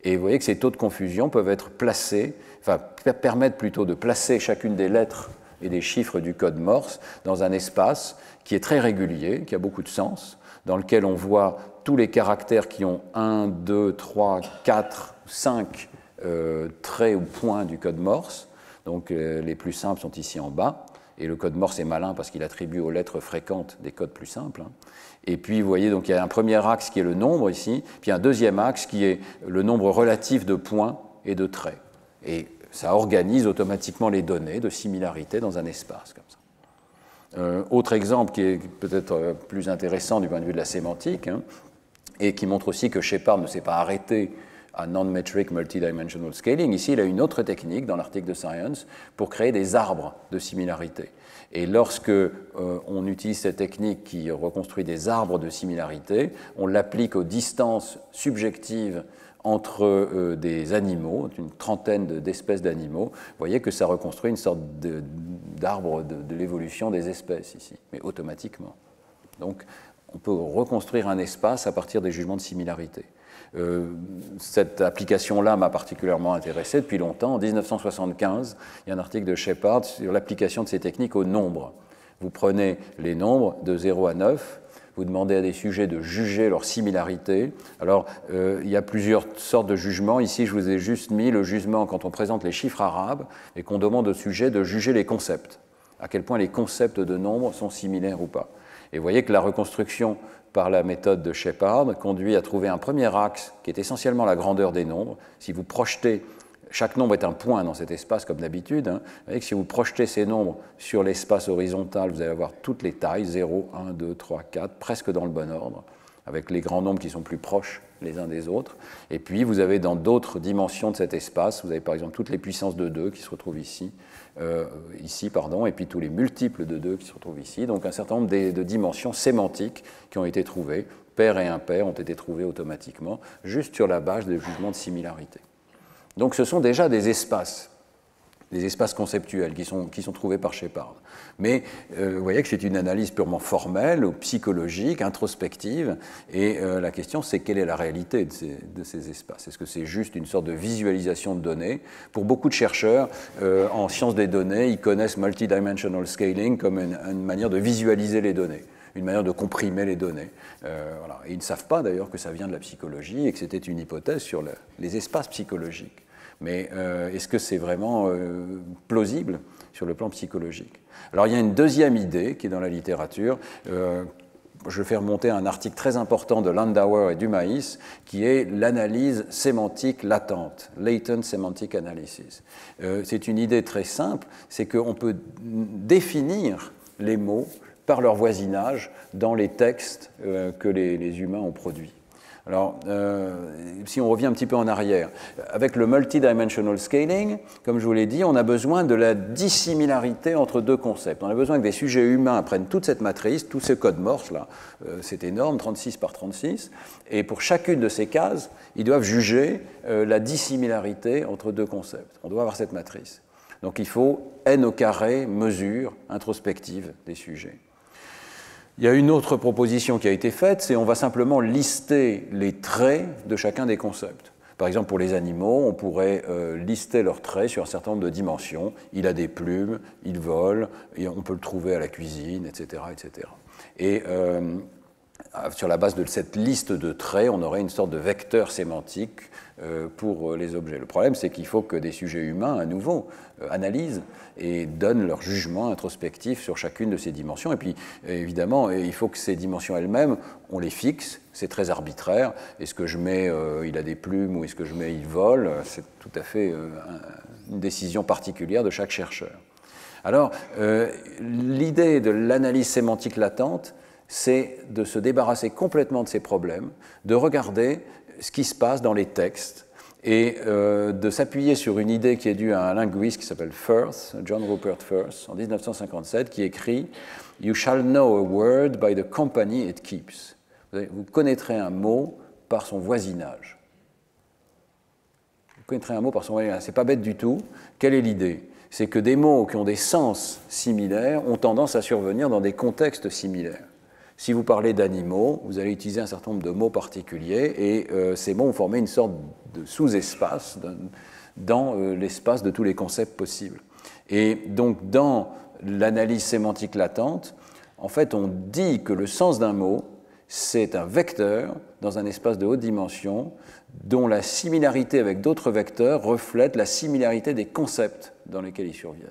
Et vous voyez que ces taux de confusion peuvent être placés, enfin, permettent plutôt de placer chacune des lettres et des chiffres du code Morse dans un espace qui est très régulier, qui a beaucoup de sens, dans lequel on voit tous les caractères qui ont 1, 2, 3, 4, 5 traits ou points du code Morse. Donc les plus simples sont ici en bas. Et le code Morse est malin parce qu'il attribue aux lettres fréquentes des codes plus simples. Et puis vous voyez, donc il y a un premier axe qui est le nombre ici, puis un deuxième axe qui est le nombre relatif de points et de traits. Et ça organise automatiquement les données de similarité dans un espace comme ça. Autre exemple qui est peut-être plus intéressant du point de vue de la sémantique, et qui montre aussi que Shepard ne s'est pas arrêté à non-metric multidimensional scaling. Ici, il a une autre technique dans l'article de Science pour créer des arbres de similarité. Et lorsque on utilise cette technique qui reconstruit des arbres de similarité, on l'applique aux distances subjectives entre des animaux, une trentaine d'espèces d'animaux. Vous voyez que ça reconstruit une sorte d'arbre de l'évolution des espèces ici, mais automatiquement. Donc, on peut reconstruire un espace à partir des jugements de similarité. Cette application-là m'a particulièrement intéressé depuis longtemps. En 1975, il y a un article de Shepard sur l'application de ces techniques aux nombres. Vous prenez les nombres de 0 à 9, vous demandez à des sujets de juger leur similarité. Alors, il y a plusieurs sortes de jugements. Ici, je vous ai juste mis le jugement quand on présente les chiffres arabes et qu'on demande au sujet de juger les concepts, à quel point les concepts de nombres sont similaires ou pas. Et vous voyez que la reconstruction par la méthode de Shepard conduit à trouver un premier axe qui est essentiellement la grandeur des nombres. Si vous projetez, chaque nombre est un point dans cet espace comme d'habitude, vous voyez que si vous projetez ces nombres sur l'espace horizontal, vous allez avoir toutes les tailles, 0, 1, 2, 3, 4, presque dans le bon ordre, avec les grands nombres qui sont plus proches les uns des autres. Et puis vous avez dans d'autres dimensions de cet espace, vous avez par exemple toutes les puissances de 2 qui se retrouvent ici, et puis tous les multiples de 2 qui se retrouvent ici. Donc un certain nombre de dimensions sémantiques qui ont été trouvées, paires et impaires, ont été trouvées automatiquement, juste sur la base des jugements de similarité. Donc ce sont déjà des espaces des espaces conceptuels qui sont trouvés par Shepard. Mais vous voyez que c'est une analyse purement formelle, ou psychologique, introspective, et la question c'est quelle est la réalité de ces espaces? Est-ce que c'est juste une sorte de visualisation de données? Pour beaucoup de chercheurs en sciences des données, ils connaissent multidimensional scaling comme une manière de visualiser les données, une manière de comprimer les données. Voilà. Et ils ne savent pas d'ailleurs que ça vient de la psychologie et que c'était une hypothèse sur les espaces psychologiques. Mais est-ce que c'est vraiment plausible sur le plan psychologique? Alors il y a une deuxième idée qui est dans la littérature. Je vais faire remonter un article très important de Landauer et Dumaïs, qui est l'analyse sémantique latente, latent semantic analysis. C'est une idée très simple, c'est qu'on peut définir les mots par leur voisinage dans les textes que les humains ont produits. Alors, si on revient un petit peu en arrière, avec le multidimensional scaling, comme je vous l'ai dit, on a besoin de la dissimilarité entre deux concepts. On a besoin que des sujets humains prennent toute cette matrice, tout ce code Morse, là, c'est énorme, 36 par 36, et pour chacune de ces cases, ils doivent juger la dissimilarité entre deux concepts. On doit avoir cette matrice. Donc il faut n au carré mesure introspective des sujets. Il y a une autre proposition qui a été faite, c'est on va simplement lister les traits de chacun des concepts. Par exemple, pour les animaux, on pourrait lister leurs traits sur un certain nombre de dimensions. Il a des plumes, il vole, et on peut le trouver à la cuisine, etc. etc. Et sur la base de cette liste de traits, on aurait une sorte de vecteur sémantique pour les objets. Le problème, c'est qu'il faut que des sujets humains, à nouveau, analysent et donnent leur jugement introspectif sur chacune de ces dimensions. Et puis, évidemment, il faut que ces dimensions elles-mêmes, on les fixe, c'est très arbitraire. Est-ce que je mets il a des plumes ou est-ce que je mets il vole? C'est tout à fait une décision particulière de chaque chercheur. Alors, l'idée de l'analyse sémantique latente, c'est de se débarrasser complètement de ces problèmes, de regarder ce qui se passe dans les textes et de s'appuyer sur une idée qui est due à un linguiste qui s'appelle Firth, John Rupert Firth, en 1957, qui écrit « You shall know a word by the company it keeps ». Vous connaîtrez un mot par son voisinage. Vous connaîtrez un mot par son voisinage. C'est pas bête du tout. Quelle est l'idée? C'est que des mots qui ont des sens similaires ont tendance à survenir dans des contextes similaires. Si vous parlez d'animaux, vous allez utiliser un certain nombre de mots particuliers et ces mots vont former une sorte de sous-espace dans l'espace de tous les concepts possibles. Et donc, dans l'analyse sémantique latente, en fait, on dit que le sens d'un mot, c'est un vecteur dans un espace de haute dimension dont la similarité avec d'autres vecteurs reflète la similarité des concepts dans lesquels ils surviennent.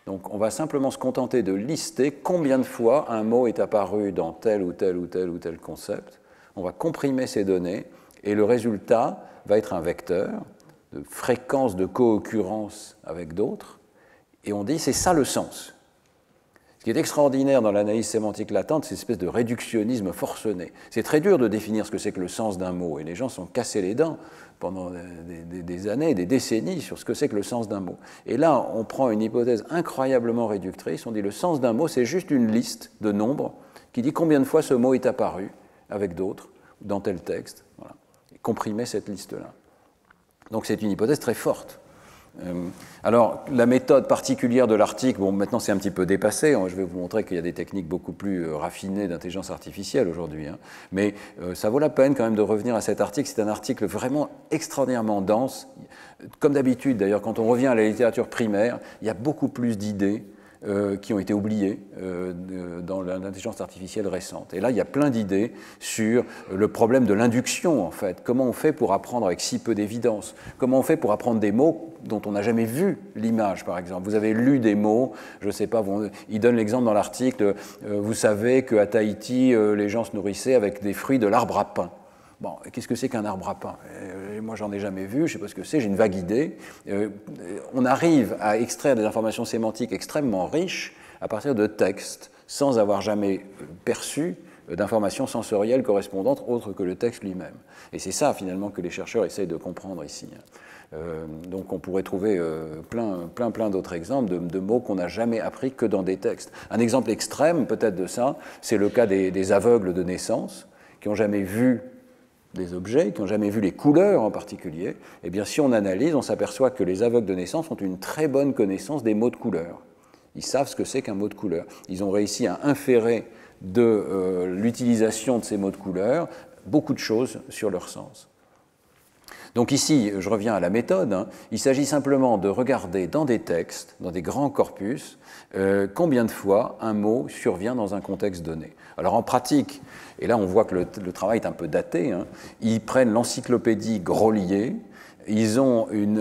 Donc on va simplement se contenter de lister combien de fois un mot est apparu dans tel ou tel ou tel ou tel concept. On va comprimer ces données et le résultat va être un vecteur de fréquence de co-occurrence avec d'autres. Et on dit c'est ça le sens. Ce qui est extraordinaire dans l'analyse sémantique latente, c'est une espèce de réductionnisme forcené. C'est très dur de définir ce que c'est que le sens d'un mot et les gens sont cassés les dents pendant des années, des décennies sur ce que c'est que le sens d'un mot. Et là, on prend une hypothèse incroyablement réductrice, on dit le sens d'un mot, c'est juste une liste de nombres qui dit combien de fois ce mot est apparu avec d'autres, dans tel texte. Voilà. Et comprimer cette liste-là. Donc c'est une hypothèse très forte. Alors, la méthode particulière de l'article, bon, maintenant c'est un petit peu dépassé, je vais vous montrer qu'il y a des techniques beaucoup plus raffinées d'intelligence artificielle aujourd'hui, hein. Mais ça vaut la peine quand même de revenir à cet article, c'est un article vraiment extraordinairement dense. Comme d'habitude d'ailleurs, quand on revient à la littérature primaire, il y a beaucoup plus d'idées qui ont été oubliées dans l'intelligence artificielle récente. Et là, il y a plein d'idées sur le problème de l'induction, en fait. Comment on fait pour apprendre avec si peu d'évidence? Comment on fait pour apprendre des mots dont on n'a jamais vu l'image, par exemple? Vous avez lu des mots, je ne sais pas, il donne l'exemple dans l'article, vous savez qu'à Tahiti, les gens se nourrissaient avec des fruits de l'arbre à pain. Bon, qu'est-ce que c'est qu'un arbre à pain? Moi, j'en ai jamais vu, je ne sais pas ce que c'est, j'ai une vague idée. On arrive à extraire des informations sémantiques extrêmement riches à partir de textes, sans avoir jamais perçu d'informations sensorielles correspondantes autres que le texte lui-même. Et c'est ça, finalement, que les chercheurs essayent de comprendre ici. Donc on pourrait trouver plein d'autres exemples de mots qu'on n'a jamais appris que dans des textes. Un exemple extrême, peut-être, de ça, c'est le cas des aveugles de naissance, qui n'ont jamais vu des objets, qui n'ont jamais vu les couleurs en particulier, eh bien, si on analyse, on s'aperçoit que les aveugles de naissance ont une très bonne connaissance des mots de couleur. Ils savent ce que c'est qu'un mot de couleur. Ils ont réussi à inférer de l'utilisation de ces mots de couleur beaucoup de choses sur leur sens. Donc ici, je reviens à la méthode, hein. Il s'agit simplement de regarder dans des textes, dans des grands corpus, combien de fois un mot survient dans un contexte donné. Alors en pratique, et là on voit que le travail est un peu daté, hein, ils prennent l'encyclopédie Grolier, ils ont une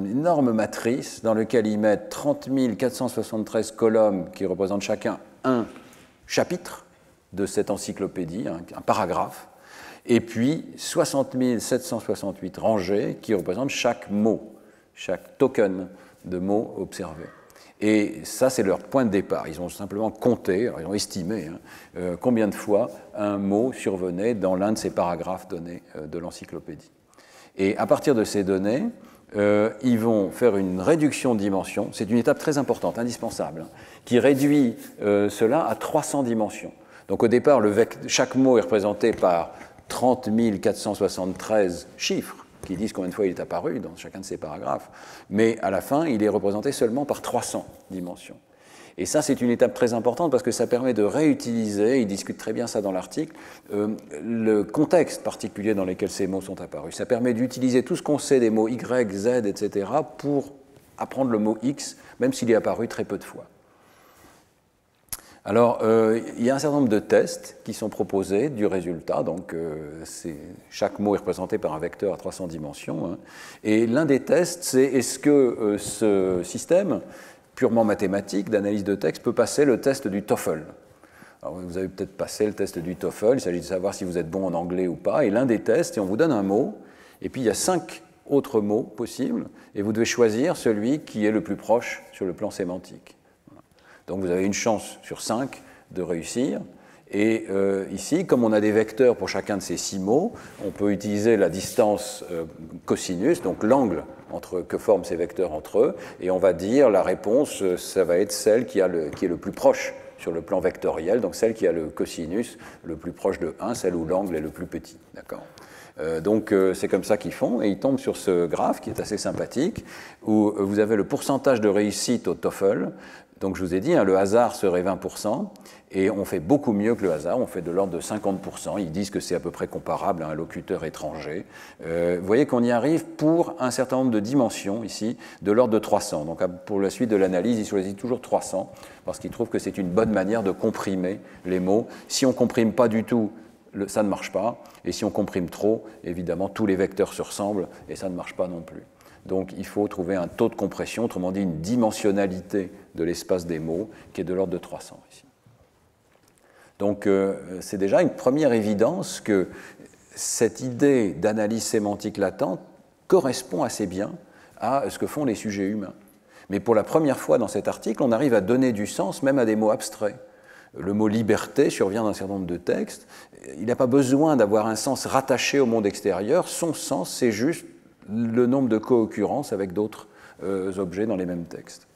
énorme matrice dans laquelle ils mettent 30 473 colonnes qui représentent chacun un chapitre de cette encyclopédie, un paragraphe, et puis 60 768 rangées qui représentent chaque mot, chaque token de mots observés. Et ça, c'est leur point de départ. Ils ont simplement compté, alors ils ont estimé combien de fois un mot survenait dans l'un de ces paragraphes donnés de l'encyclopédie. Et à partir de ces données, ils vont faire une réduction de dimensions. C'est une étape très importante, indispensable, qui réduit cela à 300 dimensions. Donc au départ, chaque mot est représenté par 30 473 chiffres qui disent combien de fois il est apparu dans chacun de ces paragraphes. Mais à la fin, il est représenté seulement par 300 dimensions. Et ça, c'est une étape très importante parce que ça permet de réutiliser, il discute très bien ça dans l'article, le contexte particulier dans lequel ces mots sont apparus. Ça permet d'utiliser tout ce qu'on sait des mots Y, Z, etc. pour apprendre le mot X, même s'il est apparu très peu de fois. Alors, il y a un certain nombre de tests qui sont proposés du résultat. Donc, chaque mot est représenté par un vecteur à 300 dimensions. Hein. Et l'un des tests, c'est est-ce que ce système purement mathématique d'analyse de texte peut passer le test du TOEFL. Alors, vous avez peut-être passé le test du TOEFL, il s'agit de savoir si vous êtes bon en anglais ou pas. Et l'un des tests, et on vous donne un mot, et puis il y a 5 autres mots possibles, et vous devez choisir celui qui est le plus proche sur le plan sémantique. Donc vous avez une chance sur 5 de réussir. Et ici, comme on a des vecteurs pour chacun de ces 6 mots, on peut utiliser la distance cosinus, donc l'angle que forment ces vecteurs entre eux, et on va dire la réponse, ça va être celle qui est le plus proche sur le plan vectoriel, donc celle qui a le cosinus le plus proche de 1, celle où l'angle est le plus petit. D'accord ? Donc c'est comme ça qu'ils font, et ils tombent sur ce graphe qui est assez sympathique, où vous avez le pourcentage de réussite au TOEFL. Donc je vous ai dit, hein, le hasard serait 20%, et on fait beaucoup mieux que le hasard, on fait de l'ordre de 50%. Ils disent que c'est à peu près comparable à un locuteur étranger. Vous voyez qu'on y arrive pour un certain nombre de dimensions ici, de l'ordre de 300. Donc pour la suite de l'analyse, ils choisissent toujours 300, parce qu'ils trouvent que c'est une bonne manière de comprimer les mots. Si on ne comprime pas du tout, ça ne marche pas, et si on comprime trop, évidemment, tous les vecteurs se ressemblent, et ça ne marche pas non plus. Donc il faut trouver un taux de compression, autrement dit une dimensionnalité de l'espace des mots qui est de l'ordre de 300 ici. Donc c'est déjà une première évidence que cette idée d'analyse sémantique latente correspond assez bien à ce que font les sujets humains. Mais pour la première fois dans cet article, on arrive à donner du sens même à des mots abstraits. Le mot liberté survient dans un certain nombre de textes. Il n'a pas besoin d'avoir un sens rattaché au monde extérieur. Son sens, c'est juste le nombre de co-occurrences avec d'autres objets dans les mêmes textes.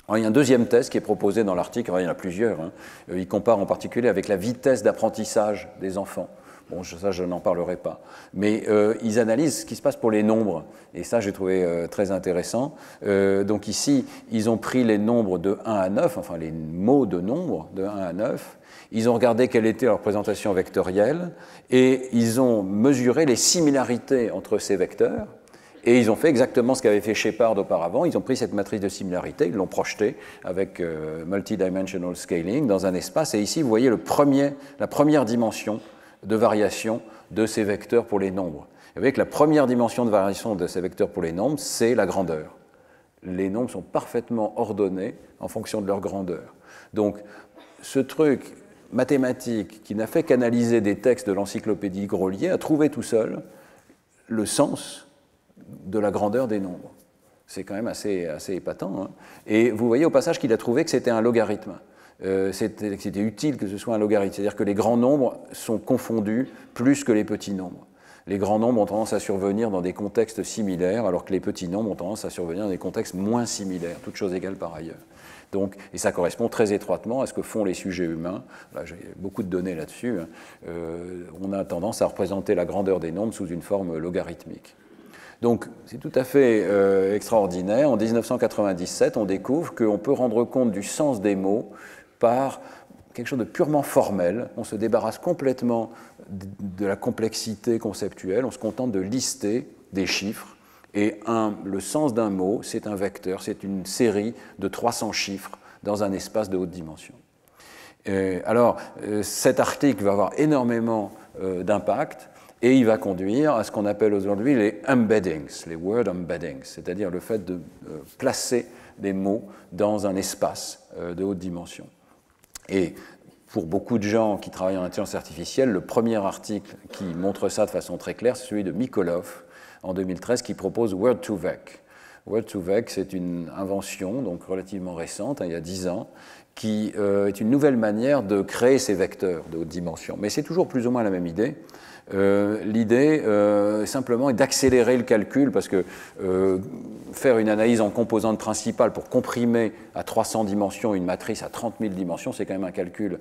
Alors, il y a un deuxième test qui est proposé dans l'article, il y en a plusieurs. Hein. Il compare en particulier avec la vitesse d'apprentissage des enfants. Bon, ça, je n'en parlerai pas. Mais ils analysent ce qui se passe pour les nombres. Et ça, j'ai trouvé très intéressant. Donc ici, ils ont pris les nombres de 1 à 9, enfin les mots de nombres de 1 à 9. Ils ont regardé quelle était leur représentation vectorielle. Et ils ont mesuré les similarités entre ces vecteurs. Et ils ont fait exactement ce qu'avait fait Shepard auparavant. Ils ont pris cette matrice de similarité, ils l'ont projetée avec multidimensional scaling dans un espace. Et ici, vous voyez la première dimension de variation de ces vecteurs pour les nombres. Et vous voyez que la première dimension de variation de ces vecteurs pour les nombres, c'est la grandeur. Les nombres sont parfaitement ordonnés en fonction de leur grandeur. Donc, ce truc mathématique qui n'a fait qu'analyser des textes de l'encyclopédie Grolier a trouvé tout seul le sens de la grandeur des nombres. C'est quand même assez épatant. Hein. Et vous voyez au passage qu'il a trouvé que c'était un logarithme. C'était utile que ce soit un logarithme. C'est-à-dire que les grands nombres sont confondus plus que les petits nombres. Les grands nombres ont tendance à survenir dans des contextes similaires, alors que les petits nombres ont tendance à survenir dans des contextes moins similaires, toutes choses égales par ailleurs. Donc, et ça correspond très étroitement à ce que font les sujets humains. Là, j'ai beaucoup de données là-dessus. On a tendance à représenter la grandeur des nombres sous une forme logarithmique. Donc, c'est tout à fait extraordinaire. En 1997, on découvre qu'on peut rendre compte du sens des mots par quelque chose de purement formel. On se débarrasse complètement de la complexité conceptuelle. On se contente de lister des chiffres. Et le sens d'un mot, c'est un vecteur, c'est une série de 300 chiffres dans un espace de haute dimension. Alors, cet article va avoir énormément d'impact et il va conduire à ce qu'on appelle aujourd'hui les embeddings, les word embeddings, c'est-à-dire le fait de placer des mots dans un espace de haute dimension. Et pour beaucoup de gens qui travaillent en intelligence artificielle, le premier article qui montre ça de façon très claire, c'est celui de Mikolov, en 2013, qui propose Word2Vec. Word2Vec, c'est une invention, donc relativement récente, il y a 10 ans, qui est une nouvelle manière de créer ces vecteurs de haute dimension. Mais c'est toujours plus ou moins la même idée. L'idée, simplement, est d'accélérer le calcul, parce que faire une analyse en composantes principales pour comprimer à 300 dimensions une matrice à 30 000 dimensions, c'est quand même un calcul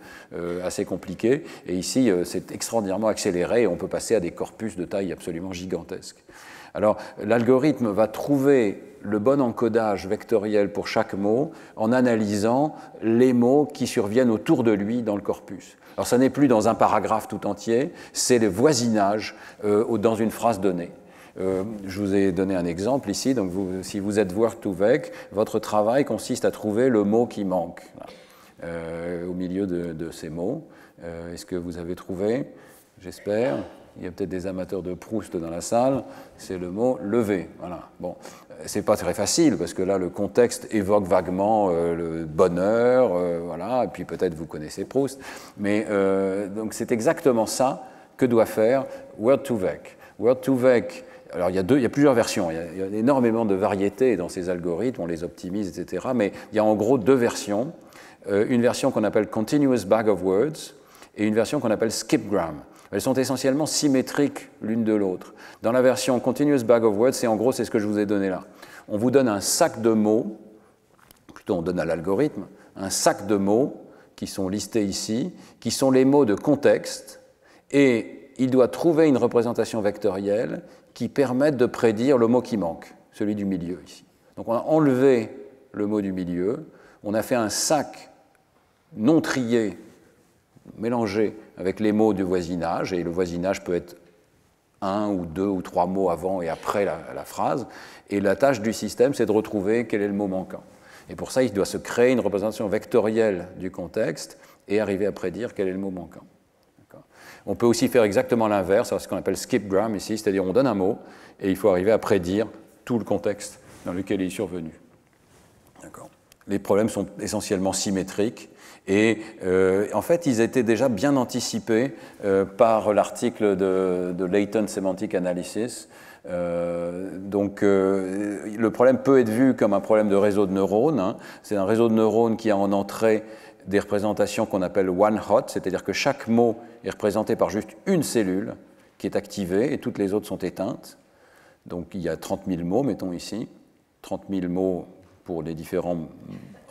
assez compliqué. Et ici, c'est extraordinairement accéléré et on peut passer à des corpus de taille absolument gigantesque. Alors, l'algorithme va trouver le bon encodage vectoriel pour chaque mot en analysant les mots qui surviennent autour de lui dans le corpus. Alors, ça n'est plus dans un paragraphe tout entier, c'est le voisinage dans une phrase donnée. Je vous ai donné un exemple ici. Donc si vous êtes Word2Vec, votre travail consiste à trouver le mot qui manque au milieu de ces mots. Est-ce que vous avez trouvé? J'espère. Il y a peut-être des amateurs de Proust dans la salle. C'est le mot lever. Voilà. Bon, c'est pas très facile parce que là, le contexte évoque vaguement le bonheur, voilà. Et puis peut-être vous connaissez Proust. Mais donc c'est exactement ça que doit faire Word2Vec. Word2Vec. Alors, il y a plusieurs versions, il y a énormément de variétés dans ces algorithmes, on les optimise, etc. Mais il y a en gros deux versions. Une version qu'on appelle Continuous Bag of Words et une version qu'on appelle Skipgram. Elles sont essentiellement symétriques l'une de l'autre. Dans la version Continuous Bag of Words, c'est ce que je vous ai donné là. On vous donne un sac de mots, plutôt on donne à l'algorithme, un sac de mots qui sont listés ici, qui sont les mots de contexte, et il doit trouver une représentation vectorielle qui permettent de prédire le mot qui manque, celui du milieu ici. Donc on a enlevé le mot du milieu, on a fait un sac non trié, mélangé avec les mots du voisinage, et le voisinage peut être un ou deux ou trois mots avant et après la phrase, et la tâche du système, c'est de retrouver quel est le mot manquant. Et pour ça, il doit se créer une représentation vectorielle du contexte et arriver à prédire quel est le mot manquant. On peut aussi faire exactement l'inverse, ce qu'on appelle skipgram ici, c'est-à-dire on donne un mot et il faut arriver à prédire tout le contexte dans lequel il est survenu. Les problèmes sont essentiellement symétriques et en fait ils étaient déjà bien anticipés par l'article de Latent Semantic Analysis. Donc le problème peut être vu comme un problème de réseau de neurones. Hein. C'est un réseau de neurones qui a en entrée des représentations qu'on appelle one-hot, c'est-à-dire que chaque mot est représenté par juste une cellule qui est activée et toutes les autres sont éteintes. Donc il y a 30 000 mots, mettons ici, 30 000 mots pour les différents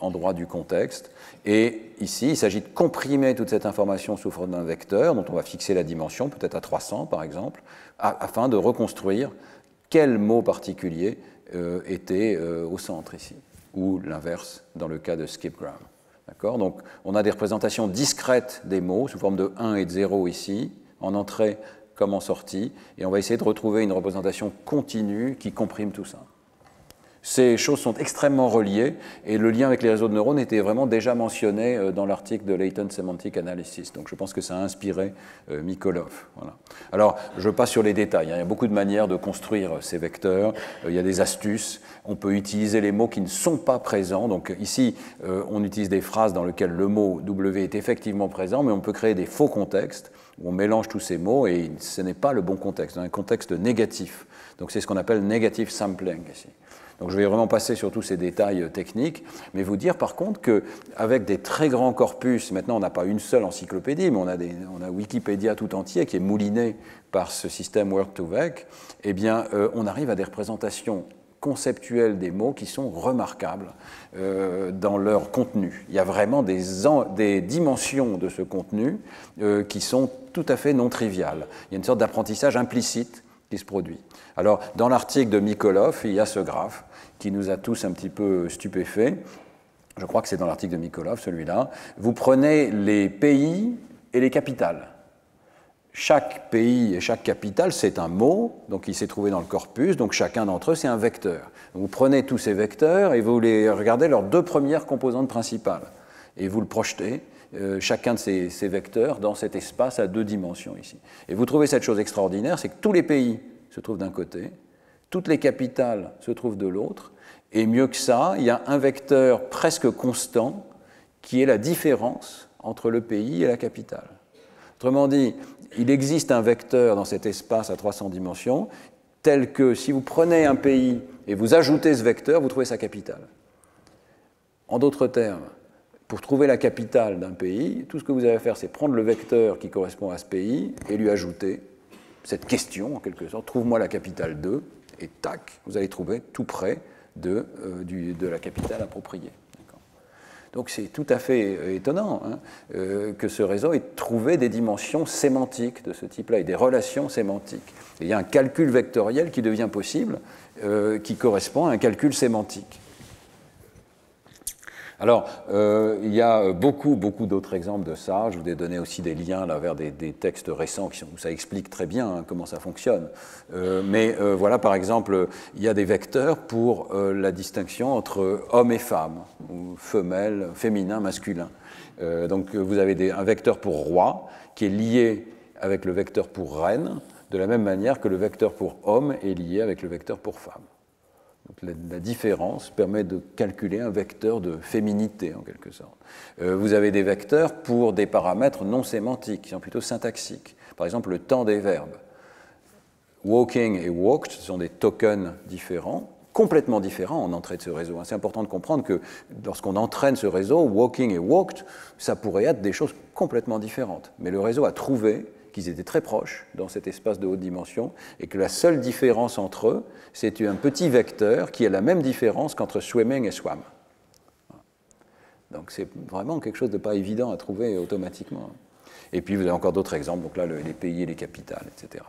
endroits du contexte. Et ici, il s'agit de comprimer toute cette information sous forme d'un vecteur dont on va fixer la dimension, peut-être à 300 par exemple, afin de reconstruire quel mot particulier était au centre ici, ou l'inverse dans le cas de skipgram. Donc, on a des représentations discrètes des mots, sous forme de 1 et de 0 ici, en entrée comme en sortie, et on va essayer de retrouver une représentation continue qui comprime tout ça. Ces choses sont extrêmement reliées, et le lien avec les réseaux de neurones était vraiment déjà mentionné dans l'article de Latent Semantic Analysis. Donc je pense que ça a inspiré Mikolov. Voilà. Alors, je passe sur les détails. Il y a beaucoup de manières de construire ces vecteurs. Il y a des astuces. On peut utiliser les mots qui ne sont pas présents. Donc ici, on utilise des phrases dans lesquelles le mot W est effectivement présent, mais on peut créer des faux contextes où on mélange tous ces mots et ce n'est pas le bon contexte, un contexte négatif. Donc c'est ce qu'on appelle negative sampling ici. Donc je vais vraiment passer sur tous ces détails techniques, mais vous dire par contre qu'avec des très grands corpus, maintenant on n'a pas une seule encyclopédie, mais on a Wikipédia tout entier qui est mouliné par ce système Word2Vec, eh bien on arrive à des représentations conceptuelles des mots qui sont remarquables dans leur contenu. Il y a vraiment des dimensions de ce contenu qui sont tout à fait non triviales. Il y a une sorte d'apprentissage implicite qui se produit. Alors, dans l'article de Mikolov, il y a ce graphe qui nous a tous un petit peu stupéfaits. Je crois que c'est dans l'article de Mikolov, celui-là. Vous prenez les pays et les capitales. Chaque pays et chaque capitale, c'est un mot, donc il s'est trouvé dans le corpus, donc chacun d'entre eux, c'est un vecteur. Donc vous prenez tous ces vecteurs et vous les regardez leurs deux premières composantes principales. Et vous le projetez, chacun de ces vecteurs, dans cet espace à deux dimensions ici. Et vous trouvez cette chose extraordinaire, c'est que tous les pays se trouvent d'un côté, toutes les capitales se trouvent de l'autre, et mieux que ça, il y a un vecteur presque constant qui est la différence entre le pays et la capitale. Autrement dit, il existe un vecteur dans cet espace à 300 dimensions tel que si vous prenez un pays et vous ajoutez ce vecteur, vous trouvez sa capitale. En d'autres termes, pour trouver la capitale d'un pays, tout ce que vous avez à faire, c'est prendre le vecteur qui correspond à ce pays et lui ajouter cette question, en quelque sorte, trouve-moi la capitale de, et tac, vous allez trouver tout près de la capitale appropriée. Donc c'est tout à fait étonnant que ce réseau ait trouvé des dimensions sémantiques de ce type-là et des relations sémantiques. Et il y a un calcul vectoriel qui devient possible, qui correspond à un calcul sémantique. Alors, il y a beaucoup d'autres exemples de ça. Je vous ai donné aussi des liens là, vers des textes récents où ça explique très bien comment ça fonctionne. Mais voilà, par exemple, il y a des vecteurs pour la distinction entre homme et femme, ou femelle, féminin, masculin. Donc, vous avez un vecteur pour roi qui est lié avec le vecteur pour reine, de la même manière que le vecteur pour homme est lié avec le vecteur pour femme. Donc la différence permet de calculer un vecteur de féminité, en quelque sorte. Vous avez des vecteurs pour des paramètres non sémantiques, qui sont plutôt syntaxiques. Par exemple, le temps des verbes. Walking et walked sont des tokens différents, complètement différents en entrée de ce réseau. C'est important de comprendre que lorsqu'on entraîne ce réseau, walking et walked, ça pourrait être des choses complètement différentes. Mais le réseau a trouvé qu'ils étaient très proches dans cet espace de haute dimension et que la seule différence entre eux, c'est un petit vecteur qui a la même différence qu'entre swimming et swam. Donc c'est vraiment quelque chose de pas évident à trouver automatiquement. Et puis vous avez encore d'autres exemples, donc là les pays et les capitales, etc.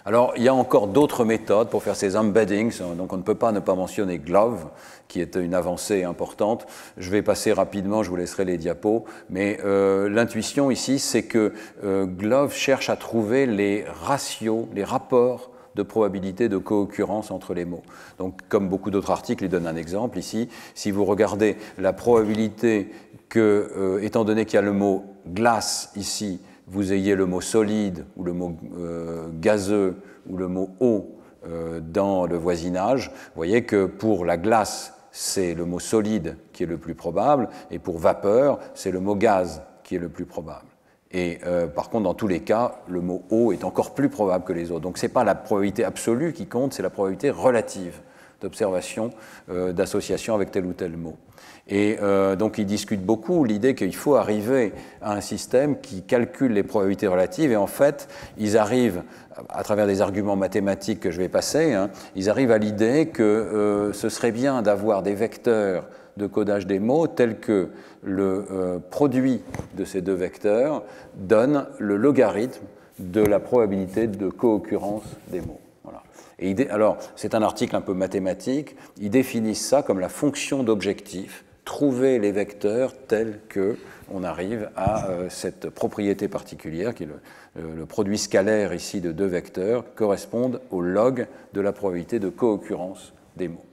Alors, il y a encore d'autres méthodes pour faire ces embeddings, donc on ne peut pas ne pas mentionner GloVe, qui est une avancée importante. Je vais passer rapidement, je vous laisserai les diapos, mais l'intuition ici, c'est que GloVe cherche à trouver les ratios, les rapports de probabilité de co-occurrence entre les mots. Donc, comme beaucoup d'autres articles, il donne un exemple ici. Si vous regardez la probabilité que, étant donné qu'il y a le mot glace ici, vous ayez le mot solide ou le mot gazeux ou le mot eau dans le voisinage, vous voyez que pour la glace, c'est le mot solide qui est le plus probable, et pour vapeur, c'est le mot gaz qui est le plus probable. Et par contre, dans tous les cas, le mot eau est encore plus probable que les autres. Donc ce n'est pas la probabilité absolue qui compte, c'est la probabilité relative d'observation, d'association avec tel ou tel mot. Et donc ils discutent beaucoup l'idée qu'il faut arriver à un système qui calcule les probabilités relatives, et en fait, ils arrivent, à travers des arguments mathématiques que je vais passer, ils arrivent à l'idée que ce serait bien d'avoir des vecteurs de codage des mots tels que le produit de ces deux vecteurs donne le logarithme de la probabilité de co-occurrence des mots. Voilà. Et alors, c'est un article un peu mathématique, ils définissent ça comme la fonction d'objectif, trouver les vecteurs tels qu'on arrive à cette propriété particulière, qui est le produit scalaire ici de deux vecteurs, correspondent au log de la probabilité de co-occurrence des mots.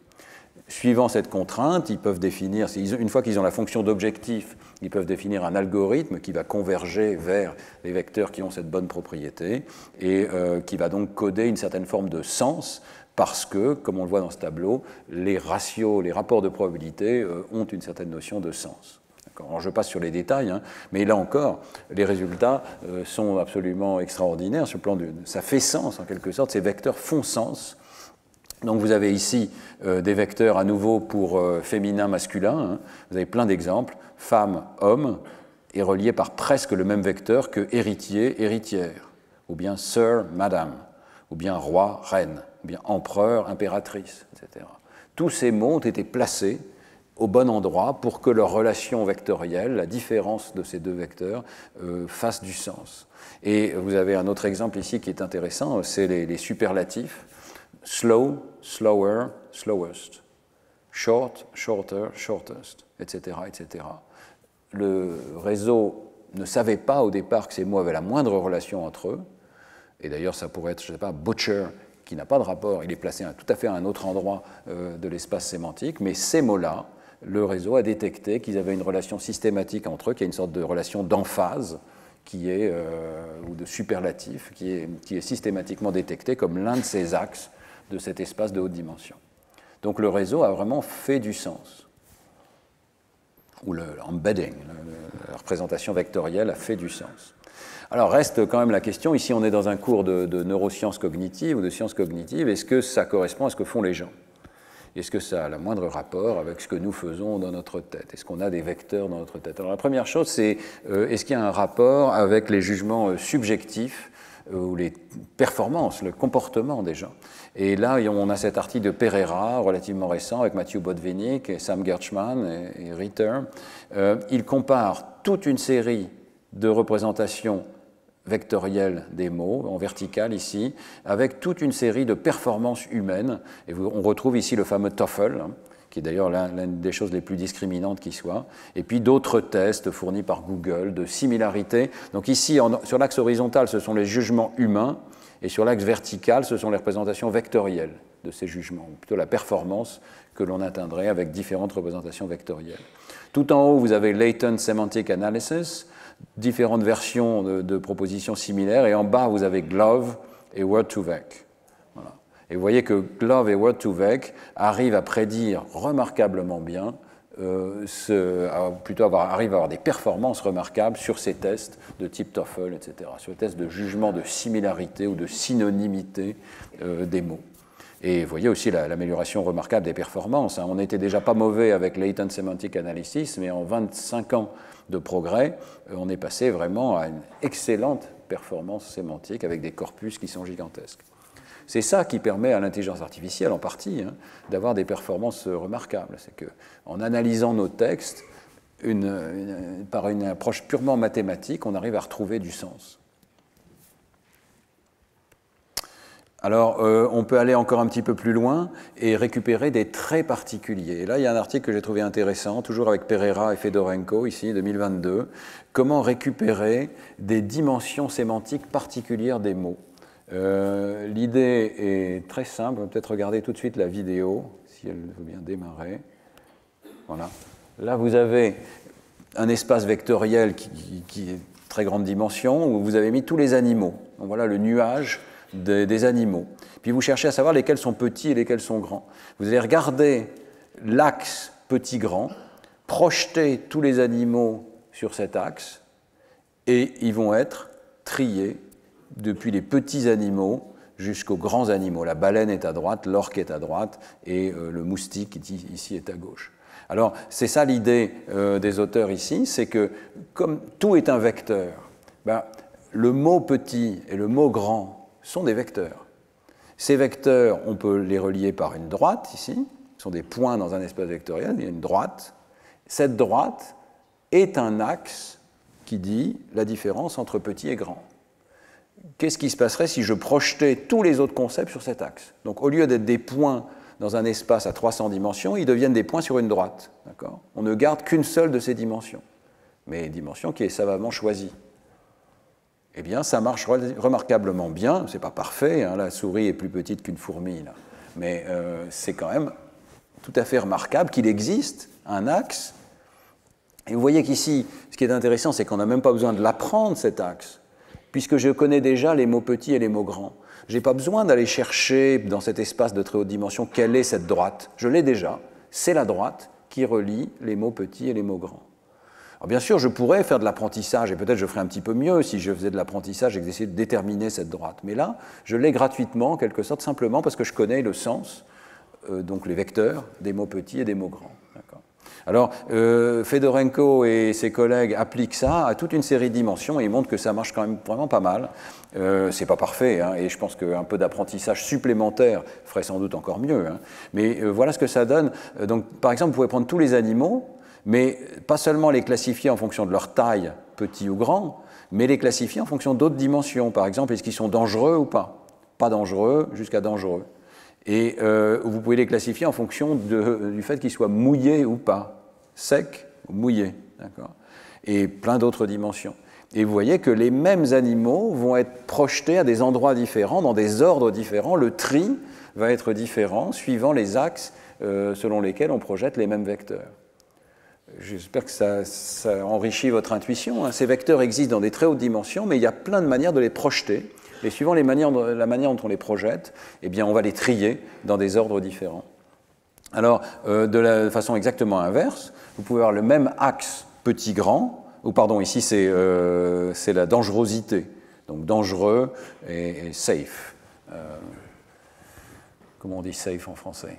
Suivant cette contrainte, ils peuvent définir, une fois qu'ils ont la fonction d'objectif, ils peuvent définir un algorithme qui va converger vers les vecteurs qui ont cette bonne propriété et qui va donc coder une certaine forme de sens parce que, comme on le voit dans ce tableau, les ratios, les rapports de probabilité ont une certaine notion de sens. Alors je passe sur les détails, mais là encore, les résultats sont absolument extraordinaires. Sur le plan ça fait sens en quelque sorte, ces vecteurs font sens. Donc vous avez ici des vecteurs à nouveau pour féminin, masculin. Vous avez plein d'exemples, femme, homme, et reliés par presque le même vecteur que héritier, héritière, ou bien sir, madame, ou bien roi, reine, ou bien empereur, impératrice, etc. Tous ces mots ont été placés au bon endroit pour que leur relation vectorielle, la différence de ces deux vecteurs, fasse du sens. Et vous avez un autre exemple ici qui est intéressant, c'est les superlatifs. Slow, slower, slowest. Short, shorter, shortest, etc., etc. Le réseau ne savait pas au départ que ces mots avaient la moindre relation entre eux. Et d'ailleurs, ça pourrait être, je ne sais pas, butcher, qui n'a pas de rapport, il est placé tout à fait à un autre endroit de l'espace sémantique, mais ces mots-là, le réseau a détecté qu'ils avaient une relation systématique entre eux, qu'il y a une sorte de relation d'emphase ou de superlatif qui est systématiquement détectée comme l'un de ces axes de cet espace de haute dimension. Donc le réseau a vraiment fait du sens. Ou l'embedding, la représentation vectorielle a fait du sens. Alors reste quand même la question, ici on est dans un cours de neurosciences cognitives ou de sciences cognitives, est-ce que ça correspond à ce que font les gens? Est-ce que ça a le moindre rapport avec ce que nous faisons dans notre tête? Est-ce qu'on a des vecteurs dans notre tête? Alors la première chose, c'est est-ce qu'il y a un rapport avec les jugements subjectifs ou les performances, le comportement des gens? Et là, on a cet article de Pereira, relativement récent, avec Matthew Botvinnik et Sam Gershman et Ritter. Il compare toute une série de représentations vectorielles des mots, en vertical ici, avec toute une série de performances humaines. Et on retrouve ici le fameux TOEFL, qui est d'ailleurs l'une des choses les plus discriminantes qui soit, et puis d'autres tests fournis par Google de similarité. Donc ici, sur l'axe horizontal, ce sont les jugements humains, et sur l'axe vertical, ce sont les représentations vectorielles de ces jugements, ou plutôt la performance que l'on atteindrait avec différentes représentations vectorielles. Tout en haut, vous avez Latent Semantic Analysis, différentes versions de propositions similaires, et en bas, vous avez GloVe et Word2Vec. Voilà. Et vous voyez que GloVe et Word2Vec arrivent à prédire remarquablement bien, arrivent à avoir des performances remarquables sur ces tests de type TOEFL, etc., sur les tests de jugement de similarité ou de synonymité des mots. Et vous voyez aussi l'amélioration remarquable des performances. On n'était déjà pas mauvais avec Latent Semantic Analysis, mais en 25 ans de progrès, on est passé vraiment à une excellente performance sémantique avec des corpus qui sont gigantesques. C'est ça qui permet à l'intelligence artificielle, en partie, d'avoir des performances remarquables. C'est qu'en analysant nos textes, par une approche purement mathématique, on arrive à retrouver du sens. Alors, on peut aller encore un petit peu plus loin et récupérer des traits particuliers. Et là, il y a un article que j'ai trouvé intéressant, toujours avec Pereira et Fedorenko, ici, 2022. Comment récupérer des dimensions sémantiques particulières des mots. L'idée est très simple. On va peut-être regarder tout de suite la vidéo, si elle veut bien démarrer. Voilà. Là, vous avez un espace vectoriel qui est très grande dimension, où vous avez mis tous les animaux. Donc voilà le nuage des animaux. Puis vous cherchez à savoir lesquels sont petits et lesquels sont grands. Vous allez regarder l'axe petit-grand, projeter tous les animaux sur cet axe, et ils vont être triés depuis les petits animaux jusqu'aux grands animaux. La baleine est à droite, l'orque est à droite, et le moustique ici est à gauche. Alors, c'est ça l'idée des auteurs ici, c'est que comme tout est un vecteur, le mot petit et le mot grand sont des vecteurs. Ces vecteurs, on peut les relier par une droite, ici, ce sont des points dans un espace vectoriel, il y a une droite. Cette droite est un axe qui dit la différence entre petit et grand. Qu'est-ce qui se passerait si je projetais tous les autres concepts sur cet axe? Donc, au lieu d'être des points dans un espace à 300 dimensions, ils deviennent des points sur une droite. On ne garde qu'une seule de ces dimensions, mais une dimension qui est savamment choisie. Eh bien, ça marche remarquablement bien. Ce n'est pas parfait, la souris est plus petite qu'une fourmi, là. Mais c'est quand même tout à fait remarquable qu'il existe un axe. Et vous voyez qu'ici, ce qui est intéressant, c'est qu'on n'a même pas besoin de l'apprendre, cet axe, puisque je connais déjà les mots petits et les mots grands. Je n'ai pas besoin d'aller chercher dans cet espace de très haute dimension quelle est cette droite. Je l'ai déjà. C'est la droite qui relie les mots petits et les mots grands. Alors bien sûr, je pourrais faire de l'apprentissage, et peut-être je ferais un petit peu mieux si je faisais de l'apprentissage et que j'essayais de déterminer cette droite. Mais là, je l'ai gratuitement, en quelque sorte, simplement parce que je connais le sens, donc les vecteurs, des mots petits et des mots grands. Alors, Fedorenko et ses collègues appliquent ça à toute une série de dimensions et ils montrent que ça marche quand même vraiment pas mal. C'est pas parfait, hein, et je pense qu'un peu d'apprentissage supplémentaire ferait sans doute encore mieux. Hein. Mais voilà ce que ça donne. Donc, par exemple, vous pouvez prendre tous les animaux, mais pas seulement les classifier en fonction de leur taille, petit ou grand, mais les classifier en fonction d'autres dimensions. Par exemple, est-ce qu'ils sont dangereux ou pas? Pas dangereux jusqu'à dangereux. Et vous pouvez les classifier en fonction du fait qu'ils soient mouillés ou pas. Sec ou mouillé, d'accord, et plein d'autres dimensions. Et vous voyez que les mêmes animaux vont être projetés à des endroits différents, dans des ordres différents. Le tri va être différent suivant les axes selon lesquels on projette les mêmes vecteurs. J'espère que ça enrichit votre intuition. Hein. Ces vecteurs existent dans des très hautes dimensions, mais il y a plein de manières de les projeter. Et suivant la manière dont on les projette, eh bien, on va les trier dans des ordres différents. Alors, de la façon exactement inverse, vous pouvez avoir le même axe petit-grand, ou pardon, ici c'est la dangerosité, donc dangereux et safe. Comment on dit safe en français?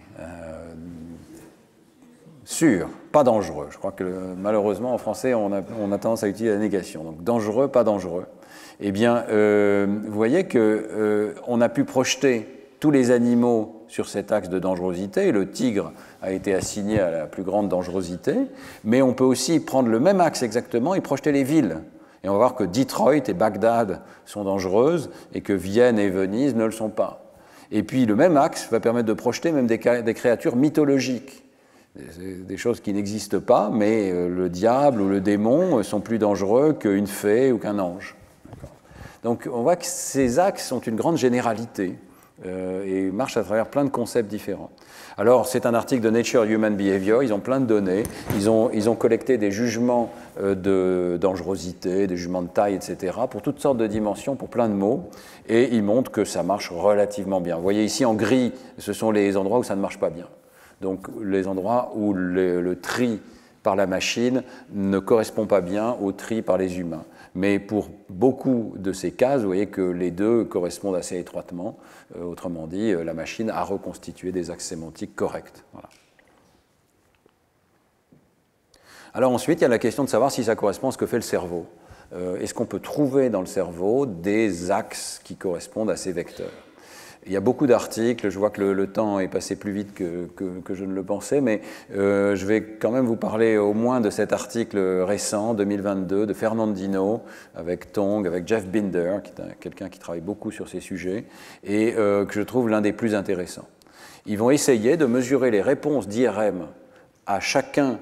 Sûr, pas dangereux. Je crois que malheureusement en français on a tendance à utiliser la négation, donc dangereux, pas dangereux. Eh bien, vous voyez qu'on a pu projeter tous les animaux sur cet axe de dangerosité. Le tigre a été assigné à la plus grande dangerosité, mais on peut aussi prendre le même axe exactement et projeter les villes. Et on va voir que Detroit et Bagdad sont dangereuses et que Vienne et Venise ne le sont pas. Et puis le même axe va permettre de projeter même des créatures mythologiques, des choses qui n'existent pas, mais le diable ou le démon sont plus dangereux qu'une fée ou qu'un ange. Donc on voit que ces axes sont une grande généralité. Et marche à travers plein de concepts différents. Alors, c'est un article de Nature Human Behavior, ils ont plein de données, ils ont collecté des jugements de dangerosité, des jugements de taille, etc., pour toutes sortes de dimensions, pour plein de mots, et ils montrent que ça marche relativement bien. Vous voyez ici en gris, ce sont les endroits où ça ne marche pas bien. Donc, les endroits où le tri par la machine ne correspond pas bien au tri par les humains. Mais pour beaucoup de ces cas, vous voyez que les deux correspondent assez étroitement. Autrement dit, la machine a reconstitué des axes sémantiques corrects. Voilà. Alors ensuite, il y a la question de savoir si ça correspond à ce que fait le cerveau. Est-ce qu'on peut trouver dans le cerveau des axes qui correspondent à ces vecteurs? Il y a beaucoup d'articles, je vois que le temps est passé plus vite que je ne le pensais, mais je vais quand même vous parler au moins de cet article récent, 2022, de Fernandino, avec Tong, avec Jeff Binder, qui est quelqu'un qui travaille beaucoup sur ces sujets, et que je trouve l'un des plus intéressants. Ils vont essayer de mesurer les réponses d'IRM à chacun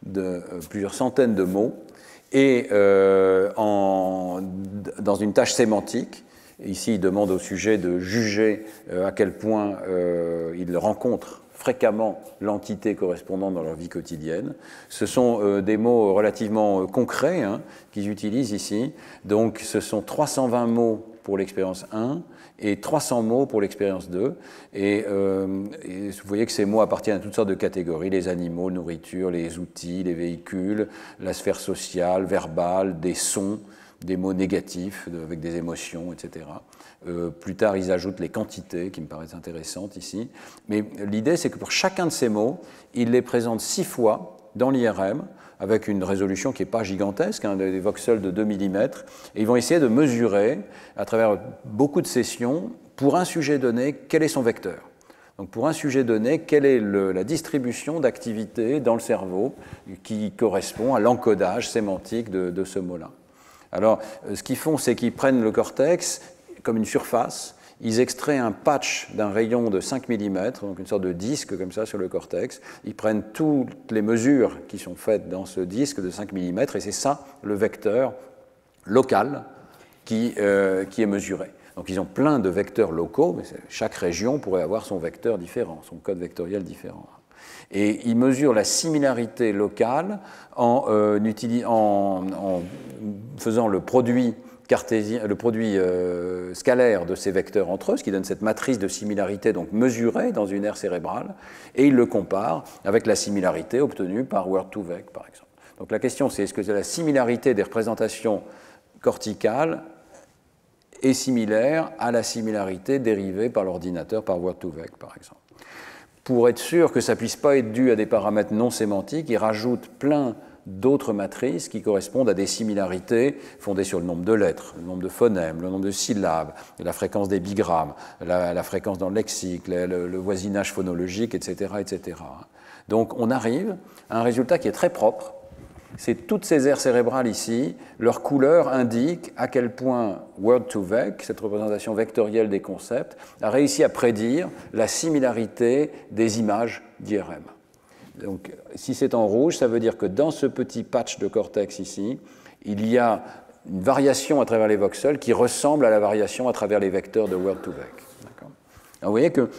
de plusieurs centaines de mots, et dans une tâche sémantique. Ici, il demande au sujet de juger à quel point il rencontre fréquemment l'entité correspondante dans leur vie quotidienne. Ce sont des mots relativement concrets qu'ils utilisent ici. Donc, ce sont 320 mots pour l'expérience 1 et 300 mots pour l'expérience 2. Et vous voyez que ces mots appartiennent à toutes sortes de catégories, les animaux, la nourriture, les outils, les véhicules, la sphère sociale, verbale, des sons, des mots négatifs avec des émotions, etc. Plus tard, ils ajoutent les quantités, qui me paraissent intéressantes ici. Mais l'idée, c'est que pour chacun de ces mots, ils les présentent 6 fois dans l'IRM, avec une résolution qui n'est pas gigantesque, des voxels de 2 mm, et ils vont essayer de mesurer, à travers beaucoup de sessions, pour un sujet donné, quel est son vecteur. Donc pour un sujet donné, quelle est la distribution d'activité dans le cerveau qui correspond à l'encodage sémantique de ce mot-là. Alors, ce qu'ils font, c'est qu'ils prennent le cortex comme une surface, ils extraient un patch d'un rayon de 5 mm, donc une sorte de disque comme ça sur le cortex, ils prennent toutes les mesures qui sont faites dans ce disque de 5 mm, et c'est ça, le vecteur local qui est mesuré. Donc ils ont plein de vecteurs locaux, mais chaque région pourrait avoir son vecteur différent, son code vectoriel différent. Et ils mesurent la similarité locale en faisant le produit cartésien, le produit scalaire de ces vecteurs entre eux, ce qui donne cette matrice de similarité donc mesurée dans une aire cérébrale, et ils le comparent avec la similarité obtenue par Word2Vec, par exemple. Donc la question, c'est est-ce que la similarité des représentations corticales est similaire à la similarité dérivée par l'ordinateur par Word2Vec, par exemple. pour être sûr que ça ne puisse pas être dû à des paramètres non sémantiques, il rajoute plein d'autres matrices qui correspondent à des similarités fondées sur le nombre de lettres, le nombre de phonèmes, le nombre de syllabes, la fréquence des bigrammes, la fréquence dans le lexique, le voisinage phonologique, etc., etc. Donc on arrive à un résultat qui est très propre. C'est toutes ces aires cérébrales ici, leur couleur indique à quel point Word2Vec, cette représentation vectorielle des concepts, a réussi à prédire la similarité des images d'IRM. Donc, si c'est en rouge, ça veut dire que dans ce petit patch de cortex ici, il y a une variation à travers les voxels qui ressemble à la variation à travers les vecteurs de Word2Vec. Vous voyez que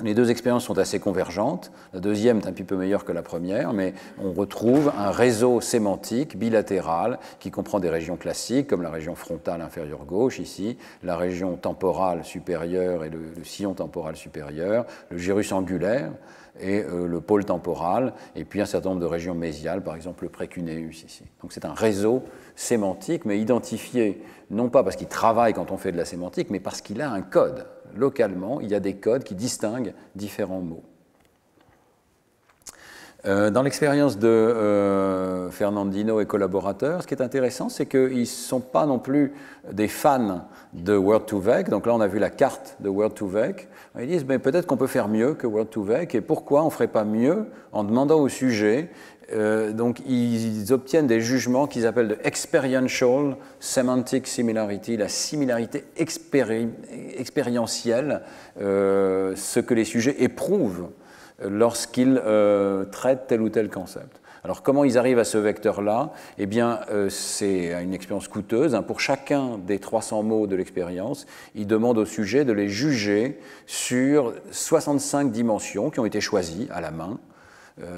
les deux expériences sont assez convergentes. La deuxième est un petit peu meilleure que la première, mais on retrouve un réseau sémantique bilatéral qui comprend des régions classiques, comme la région frontale inférieure gauche ici, la région temporale supérieure et le sillon temporal supérieur, le gyrus angulaire et le pôle temporal, et puis un certain nombre de régions mésiales, par exemple le précuneus ici. Donc c'est un réseau sémantique, mais identifié non pas parce qu'il travaille quand on fait de la sémantique, mais parce qu'il a un code. Localement, il y a des codes qui distinguent différents mots. Dans l'expérience de Fernandino et collaborateurs, ce qui est intéressant, c'est qu'ils ne sont pas non plus des fans de Word2Vec. Donc là, on a vu la carte de Word2Vec. Ils disent, mais peut-être qu'on peut faire mieux que Word2Vec, et pourquoi on ne ferait pas mieux en demandant au sujet. Donc ils obtiennent des jugements qu'ils appellent de experiential semantic similarity, la similarité expérientielle, ce que les sujets éprouvent lorsqu'ils traitent tel ou tel concept. Alors comment ils arrivent à ce vecteur-là? Eh bien, c'est une expérience coûteuse. Pour chacun des 300 mots de l'expérience, ils demandent au sujet de les juger sur 65 dimensions qui ont été choisies à la main.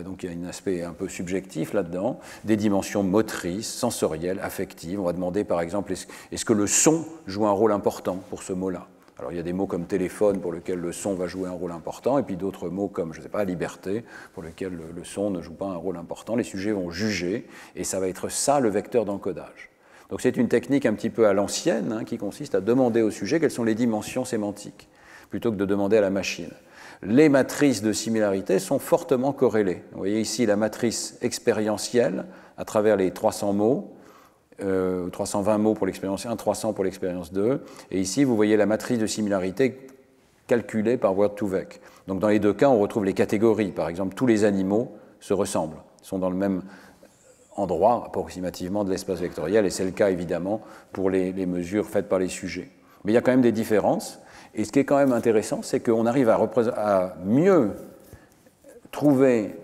Donc il y a un aspect un peu subjectif là-dedans, des dimensions motrices, sensorielles, affectives. On va demander par exemple, est-ce que le son joue un rôle important pour ce mot-là? Alors il y a des mots comme téléphone pour lesquels le son va jouer un rôle important, et puis d'autres mots comme, je ne sais pas, liberté, pour lesquels le son ne joue pas un rôle important. Les sujets vont juger, et ça va être ça le vecteur d'encodage. Donc c'est une technique un petit peu à l'ancienne, qui consiste à demander au sujet quelles sont les dimensions sémantiques, plutôt que de demander à la machine. Les matrices de similarité sont fortement corrélées. Vous voyez ici la matrice expérientielle à travers les 300 mots, 320 mots pour l'expérience 1, 300 pour l'expérience 2. Et ici, vous voyez la matrice de similarité calculée par Word2Vec. Donc dans les deux cas, on retrouve les catégories. Par exemple, tous les animaux se ressemblent, sont dans le même endroit approximativement de l'espace vectoriel, et c'est le cas évidemment pour les mesures faites par les sujets. Mais il y a quand même des différences. Et ce qui est quand même intéressant, c'est qu'on arrive à mieux trouver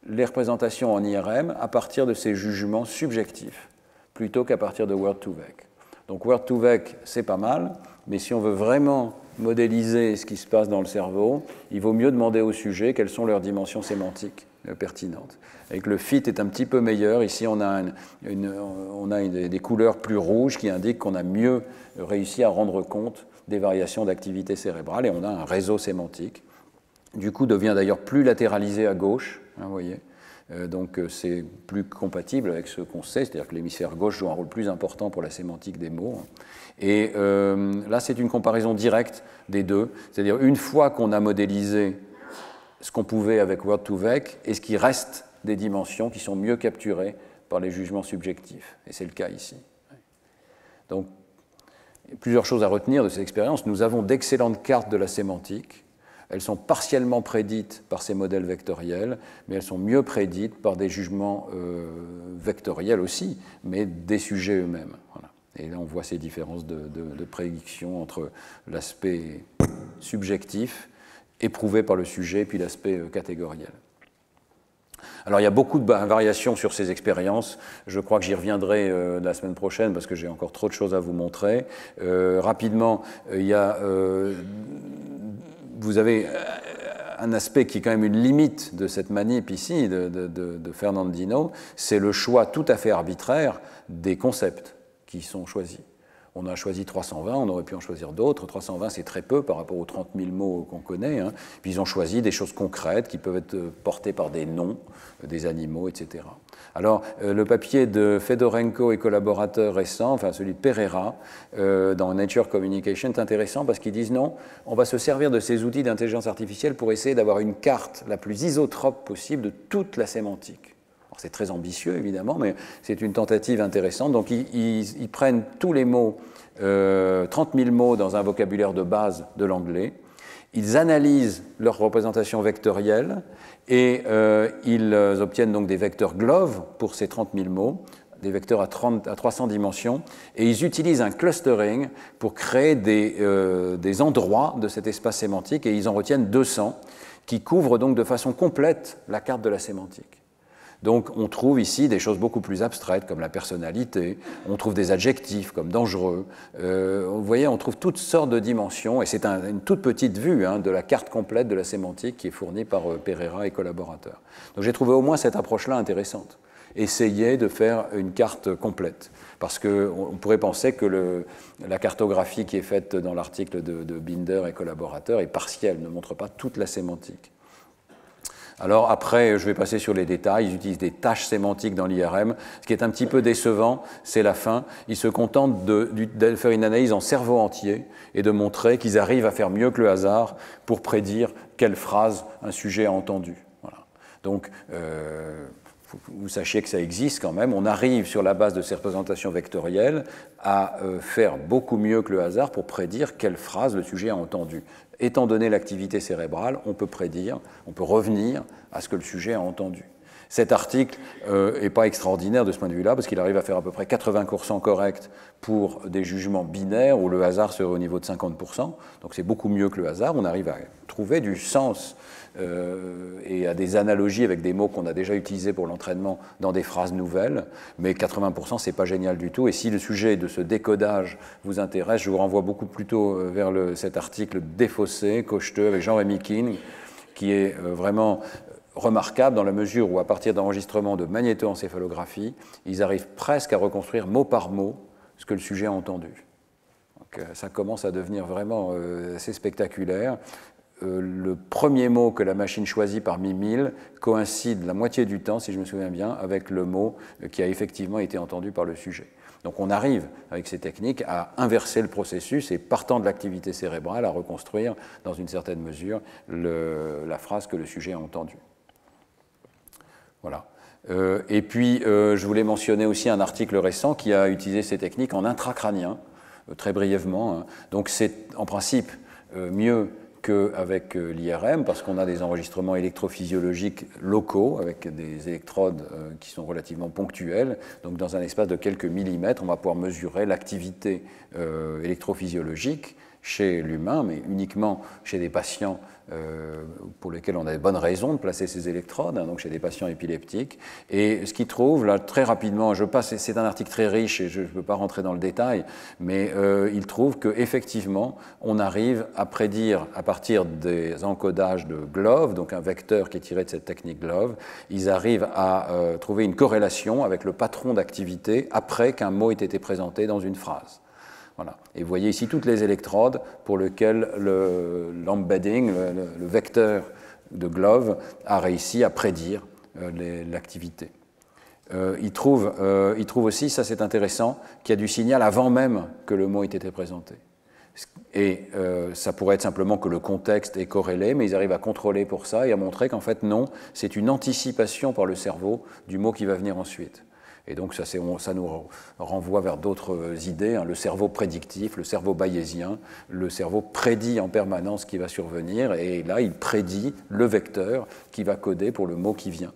les représentations en IRM à partir de ces jugements subjectifs, plutôt qu'à partir de Word2Vec. Donc Word2Vec, c'est pas mal, mais si on veut vraiment modéliser ce qui se passe dans le cerveau, il vaut mieux demander au sujet quelles sont leurs dimensions sémantiques pertinentes. Et que le fit est un petit peu meilleur. Ici, on a des couleurs plus rouges qui indiquent qu'on a mieux réussi à rendre compte des variations d'activité cérébrale, et on a un réseau sémantique. Du coup, devient d'ailleurs plus latéralisé à gauche, vous voyez. Donc c'est plus compatible avec ce qu'on sait, c'est-à-dire que l'hémisphère gauche joue un rôle plus important pour la sémantique des mots. Et là, c'est une comparaison directe des deux, c'est-à-dire une fois qu'on a modélisé ce qu'on pouvait avec Word2Vec, est-ce qu'il reste des dimensions qui sont mieux capturées par les jugements subjectifs, et c'est le cas ici. Donc, plusieurs choses à retenir de cette expérience. Nous avons d'excellentes cartes de la sémantique. Elles sont partiellement prédites par ces modèles vectoriels, mais elles sont mieux prédites par des jugements vectoriels aussi, mais des sujets eux-mêmes. Voilà. Et là, on voit ces différences de prédiction entre l'aspect subjectif, éprouvé par le sujet, et puis l'aspect catégoriel. Alors il y a beaucoup de variations sur ces expériences, je crois que j'y reviendrai la semaine prochaine parce que j'ai encore trop de choses à vous montrer. Rapidement, vous avez un aspect qui est quand même une limite de cette manip ici, de Fernandino, c'est le choix tout à fait arbitraire des concepts qui sont choisis. On a choisi 320, on aurait pu en choisir d'autres. 320, c'est très peu par rapport aux 30 000 mots qu'on connaît. Hein. Puis ils ont choisi des choses concrètes qui peuvent être portées par des noms, des animaux, etc. Alors, le papier de Fedorenko et collaborateurs récents, enfin celui de Pereira, dans Nature Communication, est intéressant parce qu'ils disent non, on va se servir de ces outils d'intelligence artificielle pour essayer d'avoir une carte la plus isotrope possible de toute la sémantique. C'est très ambitieux, évidemment, mais c'est une tentative intéressante. Donc, ils prennent tous les mots, 30 000 mots dans un vocabulaire de base de l'anglais, ils analysent leur représentation vectorielle et ils obtiennent donc des vecteurs GloVe pour ces 30 000 mots, des vecteurs à 300 dimensions, et ils utilisent un clustering pour créer des endroits de cet espace sémantique, et ils en retiennent 200, qui couvrent donc de façon complète la carte de la sémantique. Donc on trouve ici des choses beaucoup plus abstraites comme la personnalité, on trouve des adjectifs comme dangereux, vous voyez, on trouve toutes sortes de dimensions, et c'est une toute petite vue de la carte complète de la sémantique qui est fournie par Pereira et collaborateurs. Donc j'ai trouvé au moins cette approche-là intéressante, essayer de faire une carte complète, parce qu'on pourrait penser que la cartographie qui est faite dans l'article de Binder et collaborateurs est partielle, ne montre pas toute la sémantique. Alors après, je vais passer sur les détails, ils utilisent des tâches sémantiques dans l'IRM. Ce qui est un petit peu décevant, c'est la fin. Ils se contentent de faire une analyse en cerveau entier et de montrer qu'ils arrivent à faire mieux que le hasard pour prédire quelle phrase un sujet a entendue. Voilà. Donc, vous sachiez que ça existe quand même. On arrive sur la base de ces représentations vectorielles à faire beaucoup mieux que le hasard pour prédire quelle phrase le sujet a entendue. Étant donné l'activité cérébrale, on peut prédire, on peut revenir à ce que le sujet a entendu. Cet article n'est pas extraordinaire de ce point de vue-là, parce qu'il arrive à faire à peu près 80% correct pour des jugements binaires où le hasard serait au niveau de 50%. Donc c'est beaucoup mieux que le hasard. On arrive à trouver du sens et à des analogies avec des mots qu'on a déjà utilisés pour l'entraînement dans des phrases nouvelles, mais 80% c'est pas génial du tout. Et si le sujet de ce décodage vous intéresse, je vous renvoie beaucoup plutôt vers cet article défaussé, cocheteux, avec Jean-Rémy King, qui est vraiment remarquable dans la mesure où, à partir d'enregistrements de magnétoencéphalographie, ils arrivent presque à reconstruire mot par mot ce que le sujet a entendu. Donc, ça commence à devenir vraiment assez spectaculaire. Le premier mot que la machine choisit parmi 1000 coïncide la moitié du temps, si je me souviens bien, avec le mot qui a effectivement été entendu par le sujet. Donc on arrive, avec ces techniques, à inverser le processus et, partant de l'activité cérébrale, à reconstruire, dans une certaine mesure, la phrase que le sujet a entendue. Voilà. Et puis, je voulais mentionner aussi un article récent qui a utilisé ces techniques en intracrânien, très brièvement. Hein. Donc c'est en principe mieux qu'avec l'IRM, parce qu'on a des enregistrements électrophysiologiques locaux, avec des électrodes qui sont relativement ponctuelles. Donc dans un espace de quelques millimètres, on va pouvoir mesurer l'activité électrophysiologique chez l'humain, mais uniquement chez des patients pour lesquels on a de bonnes raisons de placer ces électrodes, hein, donc chez des patients épileptiques. Et ce qu'ils trouvent, là, très rapidement, c'est un article très riche et je ne peux pas rentrer dans le détail, mais ils trouvent qu'effectivement, on arrive à prédire, à partir des encodages de GloVe, donc un vecteur qui est tiré de cette technique GloVe, ils arrivent à trouver une corrélation avec le patron d'activité après qu'un mot ait été présenté dans une phrase. Voilà. Et vous voyez ici toutes les électrodes pour lesquelles l'embedding, le vecteur de GloVe, a réussi à prédire l'activité. Il trouve aussi, ça c'est intéressant, qu'il y a du signal avant même que le mot ait été présenté. Et ça pourrait être simplement que le contexte est corrélé, mais ils arrivent à contrôler pour ça et à montrer qu'en fait non, c'est une anticipation par le cerveau du mot qui va venir ensuite. Et donc ça nous renvoie vers d'autres idées, hein, le cerveau prédictif, le cerveau bayésien. Le cerveau prédit en permanence ce qui va survenir, et là il prédit le vecteur qui va coder pour le mot qui vient.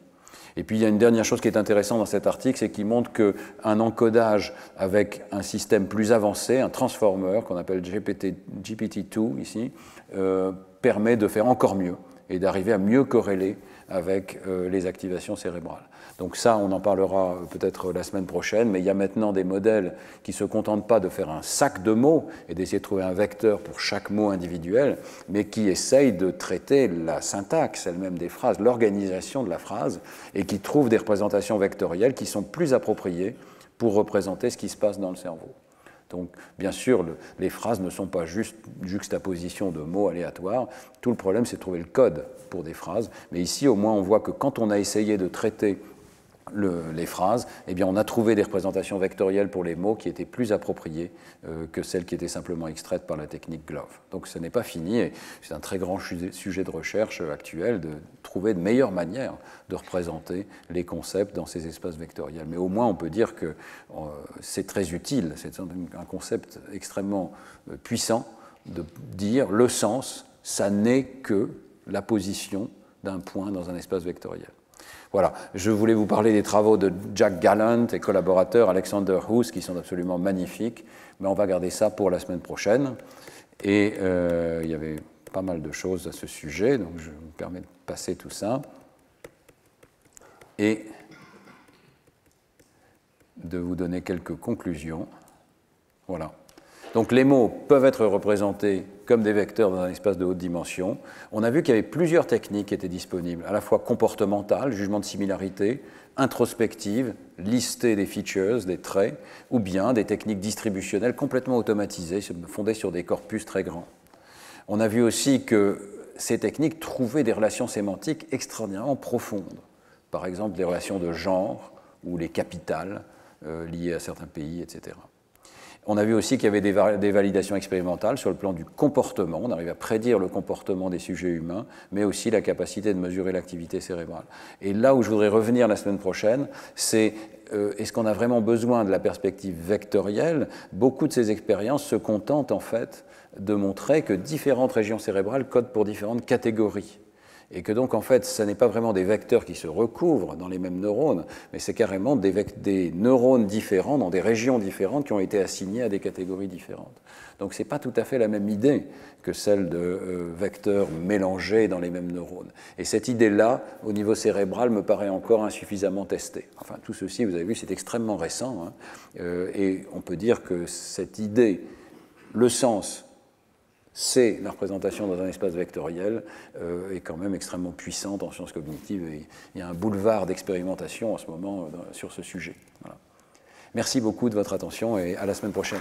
Et puis il y a une dernière chose qui est intéressante dans cet article, c'est qu'il montre qu'un encodage avec un système plus avancé, un transformer qu'on appelle GPT-2 ici, permet de faire encore mieux et d'arriver à mieux corréler avec les activations cérébrales. Donc ça, on en parlera peut-être la semaine prochaine, mais il y a maintenant des modèles qui ne se contentent pas de faire un sac de mots et d'essayer de trouver un vecteur pour chaque mot individuel, mais qui essayent de traiter la syntaxe elle-même des phrases, l'organisation de la phrase, et qui trouvent des représentations vectorielles qui sont plus appropriées pour représenter ce qui se passe dans le cerveau. Donc, bien sûr, les phrases ne sont pas juste juxtaposition de mots aléatoires. Tout le problème, c'est de trouver le code pour des phrases. Mais ici, au moins, on voit que quand on a essayé de traiter les phrases, eh bien, on a trouvé des représentations vectorielles pour les mots qui étaient plus appropriées que celles qui étaient simplement extraites par la technique GloVe. Donc ce n'est pas fini et c'est un très grand sujet de recherche actuel de trouver de meilleures manières de représenter les concepts dans ces espaces vectoriels. Mais au moins on peut dire que c'est très utile, c'est un concept extrêmement puissant de dire le sens, ça n'est que la position d'un point dans un espace vectoriel. Voilà, je voulais vous parler des travaux de Jack Gallant et collaborateurs, Alexander Hoos, qui sont absolument magnifiques, mais on va garder ça pour la semaine prochaine. Et il y avait pas mal de choses à ce sujet, donc je me permets de passer tout ça. Et de vous donner quelques conclusions. Voilà. Donc les mots peuvent être représentés comme des vecteurs dans un espace de haute dimension. On a vu qu'il y avait plusieurs techniques qui étaient disponibles, à la fois comportementales, jugement de similarité, introspectives, lister des features, des traits, ou bien des techniques distributionnelles complètement automatisées, fondées sur des corpus très grands. On a vu aussi que ces techniques trouvaient des relations sémantiques extraordinairement profondes. Par exemple, des relations de genre ou les capitales liées à certains pays, etc. On a vu aussi qu'il y avait des validations expérimentales sur le plan du comportement. On arrive à prédire le comportement des sujets humains, mais aussi la capacité de mesurer l'activité cérébrale. Et là où je voudrais revenir la semaine prochaine, c'est est-ce qu'on a vraiment besoin de la perspective vectorielle? Beaucoup de ces expériences se contentent en fait de montrer que différentes régions cérébrales codent pour différentes catégories. Et que donc, en fait, ce n'est pas vraiment des vecteurs qui se recouvrent dans les mêmes neurones, mais c'est carrément des neurones différents dans des régions différentes qui ont été assignés à des catégories différentes. Donc, ce n'est pas tout à fait la même idée que celle de vecteurs mélangés dans les mêmes neurones. Et cette idée-là, au niveau cérébral, me paraît encore insuffisamment testée. Enfin, tout ceci, vous avez vu, c'est extrêmement récent, hein, et on peut dire que cette idée, le sens, c'est la représentation dans un espace vectoriel est quand même extrêmement puissante en sciences cognitives et il y a un boulevard d'expérimentation en ce moment sur ce sujet. Voilà. Merci beaucoup de votre attention et à la semaine prochaine.